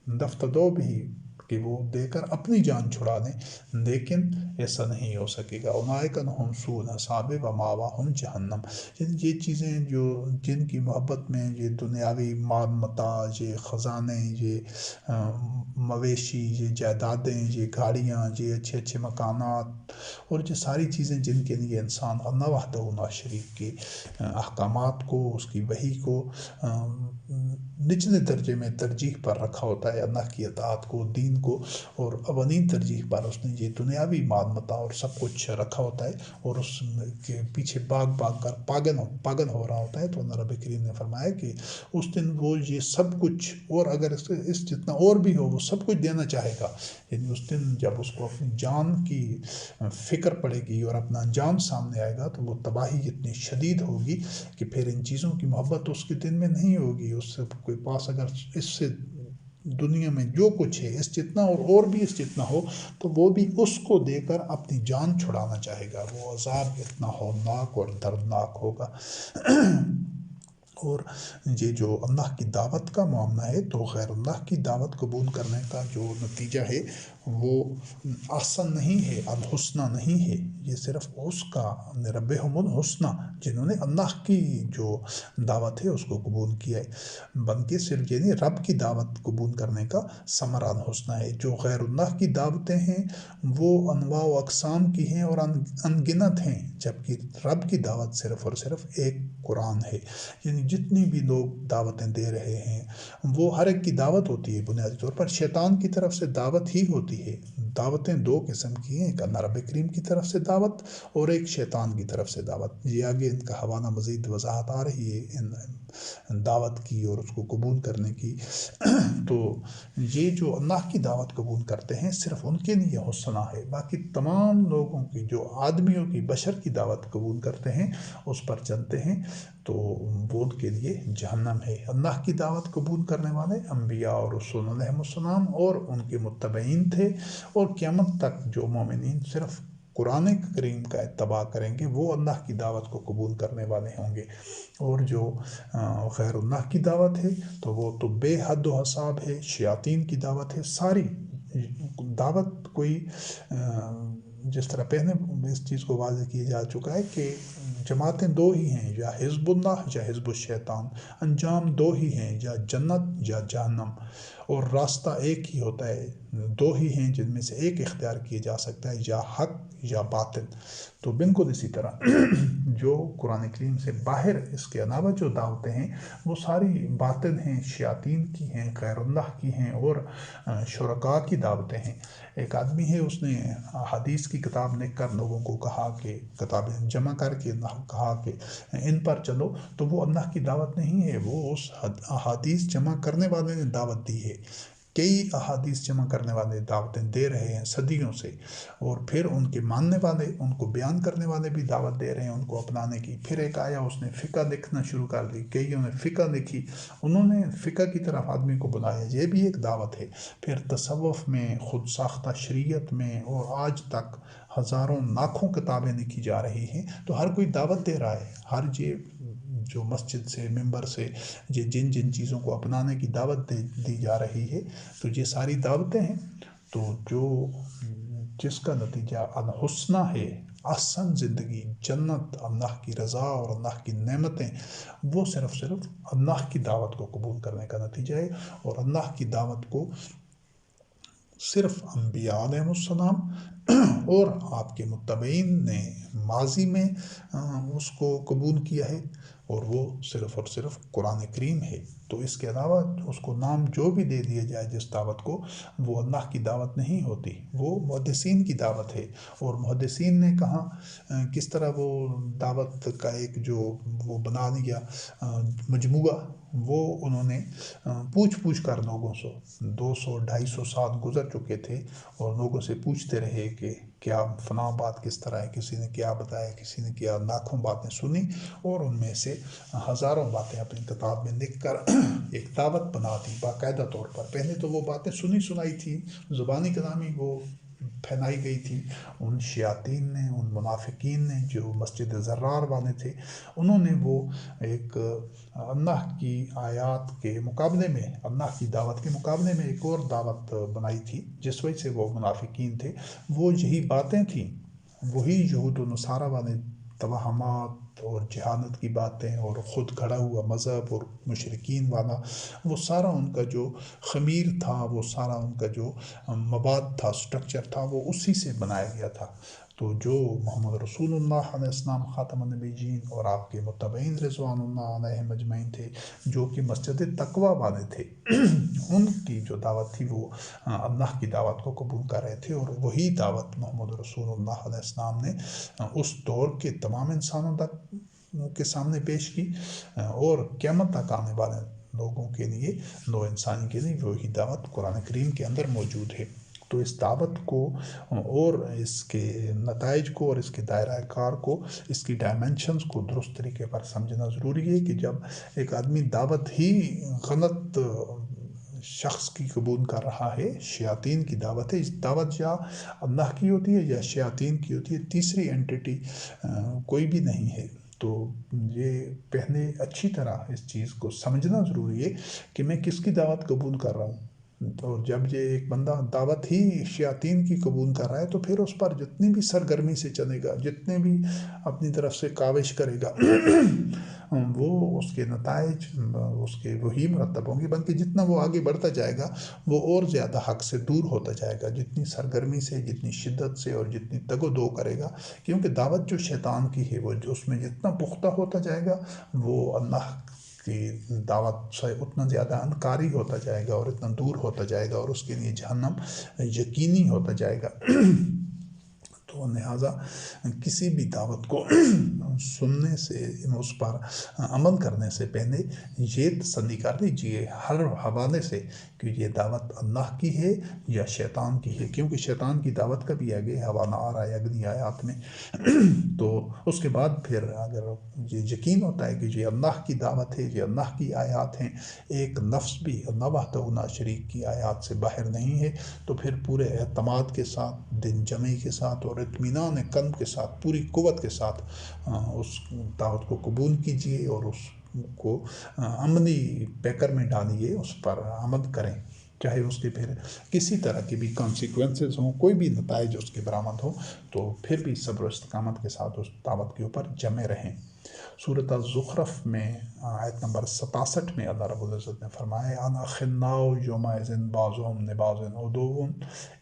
دفتدو بھی، کہ وہ دے کر اپنی جان چھڑا دیں، لیکن ایسا نہیں ہو سکے گا۔ اولئک لہم سوء الحساب ومأواہم جہنم۔ یہ چیزیں جو جن کی محبت میں یہ دنیاوی مال متاع، یہ خزانے، یہ مویشی، یہ جائیدادیں، یہ گاڑیاں، یہ اچھے اچھے مکانات، اور یہ ساری چیزیں جن کے لیے انسان اللہ وحدہ لا شریک کے احکامات کو، اس کی وحی کو نچلے درجے میں ترجیح پر رکھا ہوتا ہے، اللہ کی اطاعت کو، دین کو، اور اولین ترجیح پر اس نے یہ دنیاوی مال متاع اور سب کچھ رکھا ہوتا ہے، اور اس کے پیچھے بھاگ کر پاگل ہو رہا ہوتا ہے۔ تو اللہ رب کریم نے فرمایا کہ اس دن وہ یہ سب کچھ، اور اگر اس جتنا اور بھی ہو، وہ سب کچھ دینا چاہے گا، یعنی اس دن جب اس کو اپنی جان کی فکر پڑے گی اور اپنا جان سامنے آئے گا، تو وہ تباہی اتنی شدید ہوگی کہ پھر ان چیزوں کی محبت اس کے دل میں نہیں ہوگی۔ اس کے پاس اگر اس سے دنیا میں جو کچھ ہے، اس جتنا اور بھی اس جتنا ہو، تو وہ بھی اس کو دے کر اپنی جان چھڑانا چاہے گا۔ وہ عذاب اتنا ہولناک اور دردناک ہوگا۔ اور یہ جو اللہ کی دعوت کا معاملہ ہے، تو غیر اللہ کی دعوت قبول کرنے کا جو نتیجہ ہے، وہ آسان نہیں ہے، الحسنہ نہیں ہے۔ یہ صرف اس کا ربہم الحسنہ، جنہوں نے اللہ کی جو دعوت ہے اس کو قبول کیا ہے، بلکہ صرف یعنی رب کی دعوت قبول کرنے کا ثمرہ الحسنہ ہے۔ جو غیر اللہ کی دعوتیں ہیں، وہ انواع و اقسام کی ہیں اور انگنت ہیں، جبکہ رب کی دعوت صرف اور صرف ایک قرآن ہے۔ یعنی جتنی بھی لوگ دعوتیں دے رہے ہیں، وہ ہر ایک کی دعوت ہوتی ہے، بنیادی طور پر شیطان کی طرف سے دعوت ہی ہوتی ہے۔ دعوتیں دو قسم کی ہیں، ایک اللہ رب کریم کی طرف سے دعوت، اور ایک شیطان کی طرف سے دعوت۔ یہ آگے ان کا حوالہ مزید وضاحت آ رہی ہے ان دعوت کی اور اس کو قبول کرنے کی، تو یہ جو اللہ کی دعوت قبول کرتے ہیں صرف ان کے لیے حسنہ ہے، باقی تمام لوگوں کی جو آدمیوں کی بشر کی دعوت قبول کرتے ہیں اس پر چلتے ہیں تو وہ ان کے لیے جہنم ہے۔ اللہ کی دعوت قبول کرنے والے انبیاء اور رسول علیہ السلام اور ان کے متبعین تھے، اور قیامت تک جو مومنین صرف قرآن کریم کا اتباع کریں گے وہ اللہ کی دعوت کو قبول کرنے والے ہوں گے، اور جو غیر اللہ کی دعوت ہے تو وہ تو بے حد و حساب ہے، شیاطین کی دعوت ہے۔ ساری دعوت کوئی جس طرح پہلے اس چیز کو واضح کیا جا چکا ہے کہ جماعتیں دو ہی ہیں، یا حزب اللہ یا حزب الشیطان، انجام دو ہی ہیں، یا جنت یا جہنم، اور راستہ ایک ہی ہوتا ہے، دو ہی ہیں جن میں سے ایک اختیار کیا جا سکتا ہے، یا حق یا باطل۔ تو بالکل اسی طرح جو قرآن کریم سے باہر اس کے علاوہ جو دعوتیں ہیں وہ ساری باطل ہیں، شیاطین کی ہیں، غیر اللہ کی ہیں، اور شرکاء کی دعوتیں ہیں۔ ایک آدمی ہے، اس نے حدیث کی کتاب لکھ کر لوگوں کو کہا کہ کتابیں جمع کر کے کہا کہ ان پر چلو، تو وہ اللہ کی دعوت نہیں ہے، وہ اس احادیث جمع کرنے والے نے دعوت دی ہے۔ کئی احادیث جمع کرنے والے دعوتیں دے رہے ہیں صدیوں سے، اور پھر ان کے ماننے والے، ان کو بیان کرنے والے بھی دعوت دے رہے ہیں ان کو اپنانے کی۔ پھر ایک آیا، اس نے فقہ لکھنا شروع کر دی، کئیوں نے فقہ لکھی، انہوں نے فقہ کی طرف آدمی کو بلایا، یہ بھی ایک دعوت ہے۔ پھر تصوف میں، خود ساختہ شریعت میں، اور آج تک ہزاروں لاکھوں کتابیں لکھی جا رہی ہیں، تو ہر کوئی دعوت دے رہا ہے، ہر جو مسجد سے، ممبر سے جن جن چیزوں کو اپنانے کی دعوت دی جا رہی ہے، تو یہ ساری دعوتیں ہیں۔ تو جس کا نتیجہ الحسنہ ہے، احسن زندگی، جنت، اللہ کی رضا اور اللہ کی نعمتیں، وہ صرف اللہ کی دعوت کو قبول کرنے کا نتیجہ ہے، اور اللہ کی دعوت کو صرف انبیاء علیہ السلام اور آپ کے متبعین نے ماضی میں اس کو قبول کیا ہے، اور وہ صرف اور صرف قرآن کریم ہے۔ تو اس کے علاوہ اس کو نام جو بھی دے دیا جائے جس دعوت کو، وہ اللہ کی دعوت نہیں ہوتی، وہ محدثین کی دعوت ہے۔ اور محدثین نے کہاں کس طرح وہ دعوت کا ایک جو وہ بنا دیا مجموعہ، وہ انہوں نے پوچھ کر لوگوں سے 200-250 سال گزر چکے تھے، اور لوگوں سے پوچھتے رہے کہ کیا فلاں بات کس طرح ہے، کسی نے کیا بتایا، کسی نے کیا، لاکھوں باتیں سنی، اور ان میں سے ہزاروں باتیں اپنی کتاب میں لکھ کر ایک دعوت بنا دی باقاعدہ طور پر۔ پہلے تو وہ باتیں سنائی تھی، زبانی کلامی وہ پھیلائی گئی تھی، ان شیاطین نے، ان منافقین نے جو مسجد زرار والے تھے، انہوں نے وہ ایک اللہ کی آیات کے مقابلے میں، اللہ کی دعوت کے مقابلے میں ایک اور دعوت بنائی تھی، جس وجہ سے وہ منافقین تھے، وہ یہی باتیں تھیں، وہی یہود و نصارہ والے توہمات اور جہالت کی باتیں، اور خود گھڑا ہوا مذہب اور مشرکین والا، وہ سارا ان کا جو خمیر تھا، وہ سارا ان کا جو مواد تھا، سٹرکچر تھا، وہ اسی سے بنایا گیا تھا۔ تو جو محمد رسول اللہ علیہ السلام خاتم النبیین اور آپ کے متبعین رضوان اللہ علیہ مجمعین تھے، جو کہ مسجد تقویٰ والے تھے، ان کی جو دعوت تھی وہ اللہ کی دعوت کو قبول کر رہے تھے، اور وہی دعوت محمد رسول اللہ علیہ السلام نے اس دور کے تمام انسانوں تک کے سامنے پیش کی، اور قیامت تک آنے والے لوگوں کے لیے، نو انسانی کے لیے وہی دعوت قرآن کریم کے اندر موجود ہے۔ تو اس دعوت کو اور اس کے نتائج کو اور اس کے دائرہ کار کو، اس کی ڈائمنشنز کو درست طریقے پر سمجھنا ضروری ہے، کہ جب ایک آدمی دعوت ہی غلط شخص کی قبول کر رہا ہے، شیاطین کی دعوت ہے، اس دعوت یا اللہ کی ہوتی ہے یا شیاطین کی ہوتی ہے، تیسری اینٹیٹی کوئی بھی نہیں ہے۔ تو یہ پہلے اچھی طرح اس چیز کو سمجھنا ضروری ہے کہ میں کس کی دعوت قبول کر رہا ہوں۔ اور جب یہ ایک بندہ دعوت ہی شیاطین کی قبول کر رہا ہے، تو پھر اس پر جتنی بھی سرگرمی سے چلے گا، جتنے بھی اپنی طرف سے کاوش کرے گا، وہ اس کے نتائج اس کے وہی مرتب ہوں گے، بلکہ جتنا وہ آگے بڑھتا جائے گا وہ اور زیادہ حق سے دور ہوتا جائے گا، جتنی سرگرمی سے، جتنی شدت سے اور جتنی تگ و دو کرے گا، کیونکہ دعوت جو شیطان کی ہے، وہ اس میں جتنا پختہ ہوتا جائے گا، وہ اللہ کی دعوت سے اتنا زیادہ انکاری ہوتا جائے گا، اور اتنا دور ہوتا جائے گا، اور اس کے لیے جہنم یقینی ہوتا جائے گا۔ تو لہٰذا کسی بھی دعوت کو سننے سے اس پر عمل کرنے سے پہلے یہ تسلی کر لیجیے ہر حوالے سے کہ یہ دعوت اللہ کی ہے یا شیطان کی ہے، کیونکہ شیطان کی دعوت کا بھی آگے حوالہ آ رہا ہے اگلی آیات میں۔ تو اس کے بعد پھر اگر یہ یقین ہوتا ہے کہ یہ اللہ کی دعوت ہے، یہ اللہ کی آیات ہیں، ایک لفظ بھی اللہ وحدہ لا شریک کی آیات سے باہر نہیں ہے، تو پھر پورے اعتماد کے ساتھ، دل جمعی کے ساتھ اور اطمینان قلب کے ساتھ، پوری قوت کے ساتھ اس دعوت کو قبول کیجیے اور اس کو عملی پیکر میں ڈالیے، اس پر عمل کریں، چاہے اس کے پھر کسی طرح کی بھی کانسیکوینسز ہوں، کوئی بھی نتائج اس کے برآمد ہو، تو پھر بھی صبر و استقامت کے ساتھ اس دعوت کے اوپر جمے رہیں۔ سورۃ الزخرف میں آیت نمبر 67 میں اللہ رب العزت نے فرمایا انا خناء یومئذ بعضهم لبعض عدو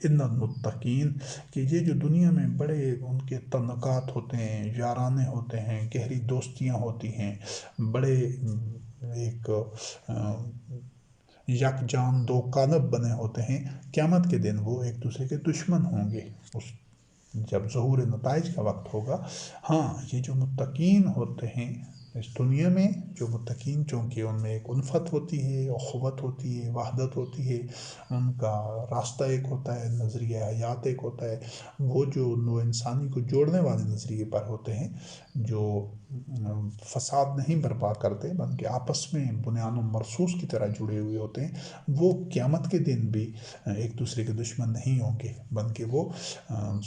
الا المتقین، کہ یہ جو دنیا میں بڑے ان کے تعلقات ہوتے ہیں، یارانے ہوتے ہیں، گہری دوستیاں ہوتی ہیں، بڑے ایک یکجان دو کانب بنے ہوتے ہیں، قیامت کے دن وہ ایک دوسرے کے دشمن ہوں گے اس جب ظہور نتائج کا وقت ہوگا۔ ہاں، یہ جو متقین ہوتے ہیں اس دنیا میں، جو متقین چونکہ ان میں ایک الفت ہوتی ہے، اخوت ہوتی ہے، وحدت ہوتی ہے، ان کا راستہ ایک ہوتا ہے، نظریہ حیات ایک ہوتا ہے، وہ جو نو انسانی کو جوڑنے والے نظریے پر ہوتے ہیں، جو فساد نہیں برپا کرتے بلکہ آپس میں بنیان و مرصوص کی طرح جڑے ہوئے ہوتے ہیں، وہ قیامت کے دن بھی ایک دوسرے کے دشمن نہیں ہوں گے، بلکہ وہ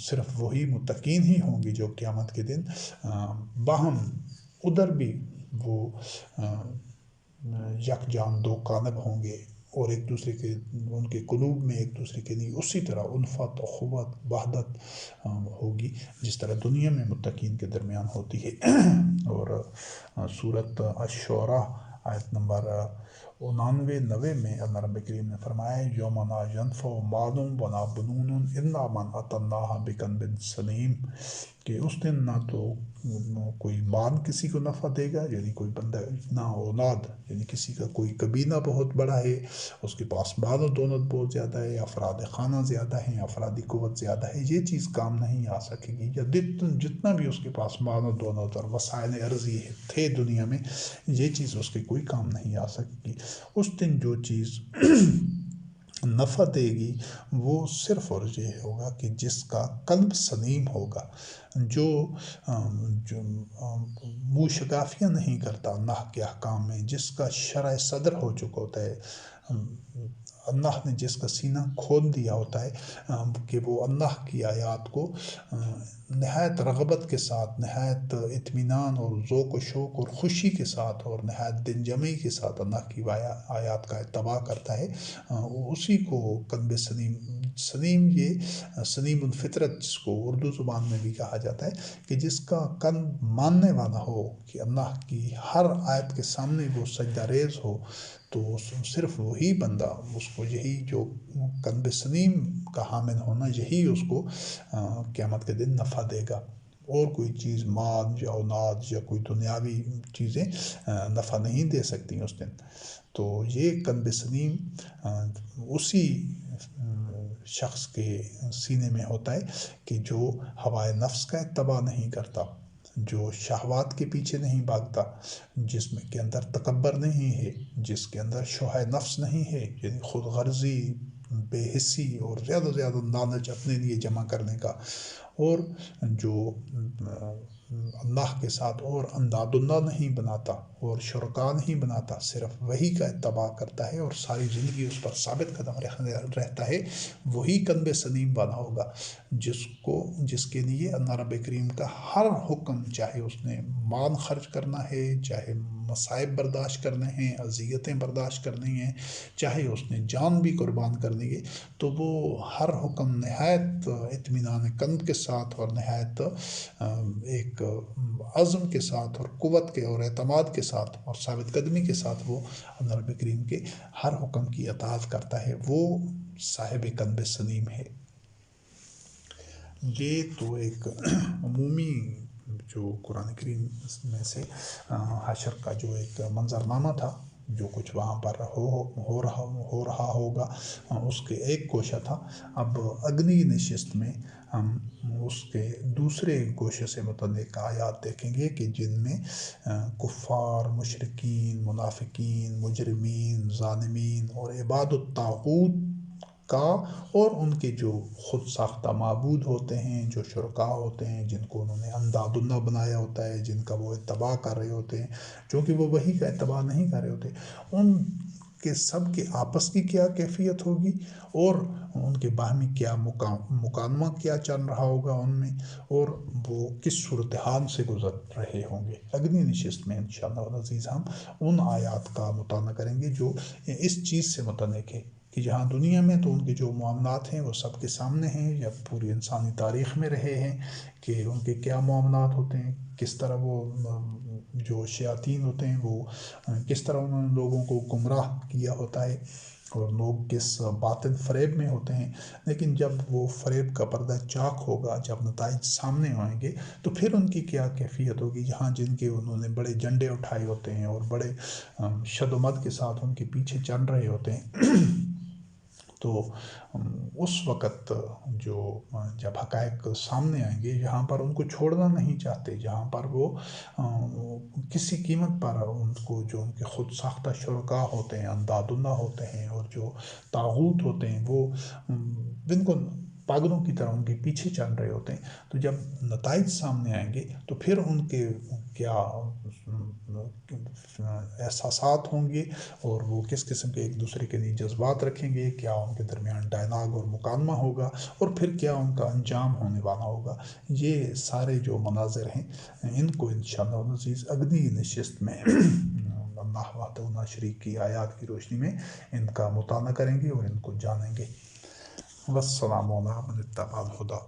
صرف وہی متقین ہی ہوں گے جو قیامت کے دن باہم ادھر بھی وہ یکجان دو کانب ہوں گے اور ایک دوسرے کے ان کے قلوب میں ایک دوسرے کے لیے اسی طرح الفت، اخوت، وحدت ہوگی جس طرح دنیا میں متقین کے درمیان ہوتی ہے۔ اور سورۃ الشعراء آیت نمبر 99 میں اللہ رب کریم نے فرمایا یوم لا ینفع مال ولا بنون الا من اتی اللہ بقلب سلیم، کہ اس دن نہ تو کوئی مال کسی کو نفع دے گا، یعنی کوئی بندہ، نہ اولاد، یعنی کسی کا کوئی قبیلہ بہت بڑا ہے، اس کے پاس مال و دولت بہت زیادہ ہے، افراد خانہ زیادہ ہیں، افرادی قوت زیادہ ہے، یہ چیز کام نہیں آ سکے گی، یا جتنا بھی اس کے پاس مال و دولت اور وسائل ارضی تھے دنیا میں، یہ چیز اس کے کوئی کام نہیں آ سکے گی۔ اس دن جو چیز نفع دے گی وہ صرف اور یہ ہوگا کہ جس کا قلب سلیم ہوگا، جو منہ شگافیاں نہیں کرتا اللہ کے احکام میں، جس کا شرع صدر ہو چکا ہوتا ہے، اللہ نے جس کا سینہ کھول دیا ہوتا ہے کہ وہ اللہ کی آیات کو نہایت رغبت کے ساتھ، نہایت اطمینان اور ذوق و شوق اور خوشی کے ساتھ اور نہایت دل جمعی کے ساتھ اللہ کی آیات کا اتباع کرتا ہے، اسی کو قلب سلیم یہ سلیم الفطرت جس کو اردو زبان میں بھی کہا جاتا ہے، کہ جس کا قلب ماننے والا ہو کہ اللہ کی ہر آیت کے سامنے وہ سجدہ ریز ہو، تو صرف وہی بندہ، اس کو یہی جو قلب سلیم کا حامل ہونا، یہی اس کو قیامت کے دن نفع دے گا، اور کوئی چیز، مال یا اولاد یا کوئی دنیاوی چیزیں نفع نہیں دے سکتی اس دن۔ تو یہ قلب سلیم اسی شخص کے سینے میں ہوتا ہے کہ جو ہوائے نفس کا اتباع نہیں کرتا، جو شہوات کے پیچھے نہیں بھاگتا، جس میں کے اندر تکبر نہیں ہے، جس کے اندر شح نفس نہیں ہے، یعنی خود غرضی، بے حسی اور زیادہ سے زیادہ لالچ اپنے لیے جمع کرنے کا، اور جو اللہ کے ساتھ اور انداد اللہ نہیں بناتا اور شرکا نہیں بناتا، صرف وہی کا اتباع کرتا ہے اور ساری زندگی اس پر ثابت قدم رہتا ہے، وہی قلب سلیم والا ہوگا، جس کے لیے اللہ رب کریم کا ہر حکم، چاہے اس نے مال خرچ کرنا ہے، چاہے مصائب برداشت کرنے ہیں، اذیتیں برداشت کرنی ہیں، چاہے اس نے جان بھی قربان کرنی ہے، تو وہ ہر حکم نہایت اطمینان قلب کے ساتھ اور نہایت ایک عزم کے ساتھ اور قوت کے اور اعتماد کے ساتھ اور ثابت قدمی کے ساتھ وہ اللہ رب کریم کے ہر حکم کی اطاعت کرتا ہے، وہ صاحب قلب سلیم ہے۔ یہ تو ایک عمومی جو قرآن کریم میں سے حشر کا جو ایک منظرنامہ تھا، جو کچھ وہاں پر ہو رہا ہوگا اس کے ایک گوشہ تھا. اب اگلی نشست میں ہم اس کے دوسرے گوشے سے متعلق آیات دیکھیں گے کہ جن میں کفار، مشرکین، منافقین، مجرمین، ظالمین اور عباد الطاغوت کا اور ان کے جو خود ساختہ معبود ہوتے ہیں، جو شرکاء ہوتے ہیں جن کو انہوں نے انداد اللہ بنایا ہوتا ہے، جن کا وہ اتباع کر رہے ہوتے ہیں، چونکہ وہ وہی کا اتباع نہیں کر رہے ہوتے، ان کے سب کے آپس کی کیا کیفیت ہوگی اور ان کے باہمی کیا مکالمہ کیا چل رہا ہوگا ان میں، اور وہ کس صورتحال سے گزر رہے ہوں گے. اگلی نشست میں انشاءاللہ العزیز ہم ان آیات کا مطالعہ کریں گے جو اس چیز سے متعلق ہے کہ جہاں دنیا میں تو ان کے جو معاملات ہیں وہ سب کے سامنے ہیں یا پوری انسانی تاریخ میں رہے ہیں کہ ان کے کیا معاملات ہوتے ہیں، کس طرح وہ جو شیاطین ہوتے ہیں وہ کس طرح انہوں نے لوگوں کو گمراہ کیا ہوتا ہے اور لوگ کس باطل فریب میں ہوتے ہیں. لیکن جب وہ فریب کا پردہ چاک ہوگا، جب نتائج سامنے آئیں گے تو پھر ان کی کیا کیفیت ہوگی. جہاں جن کے انہوں نے بڑے جھنڈے اٹھائے ہوتے ہیں اور بڑے شد و مد کے ساتھ ان کے پیچھے چل رہے ہوتے ہیں تو اس وقت جب حقائق سامنے آئیں گے، جہاں پر ان کو چھوڑنا نہیں چاہتے، جہاں پر وہ کسی قیمت پر ان کو جو ان کے خود ساختہ شرکاء ہوتے ہیں، انداد اللہ ہوتے ہیں اور جو طاغوت ہوتے ہیں وہ بالکل پاگلوں کی طرح ان کے پیچھے چل رہے ہوتے ہیں، تو جب نتائج سامنے آئیں گے تو پھر ان کے کیا احساسات ہوں گے اور وہ کس قسم کے ایک دوسرے کے لیے جذبات رکھیں گے، کیا ان کے درمیان ڈائلاگ اور مکالمہ ہوگا اور پھر کیا ان کا انجام ہونے والا ہوگا. یہ سارے جو مناظر ہیں ان کو انشاءاللہ العزیز اگلی نشست میں اللہ وحدہ لا شریک کی آیات کی روشنی میں ان کا مطالعہ کریں گے اور ان کو جانیں گے. والسلام علی من اتبع الہدی.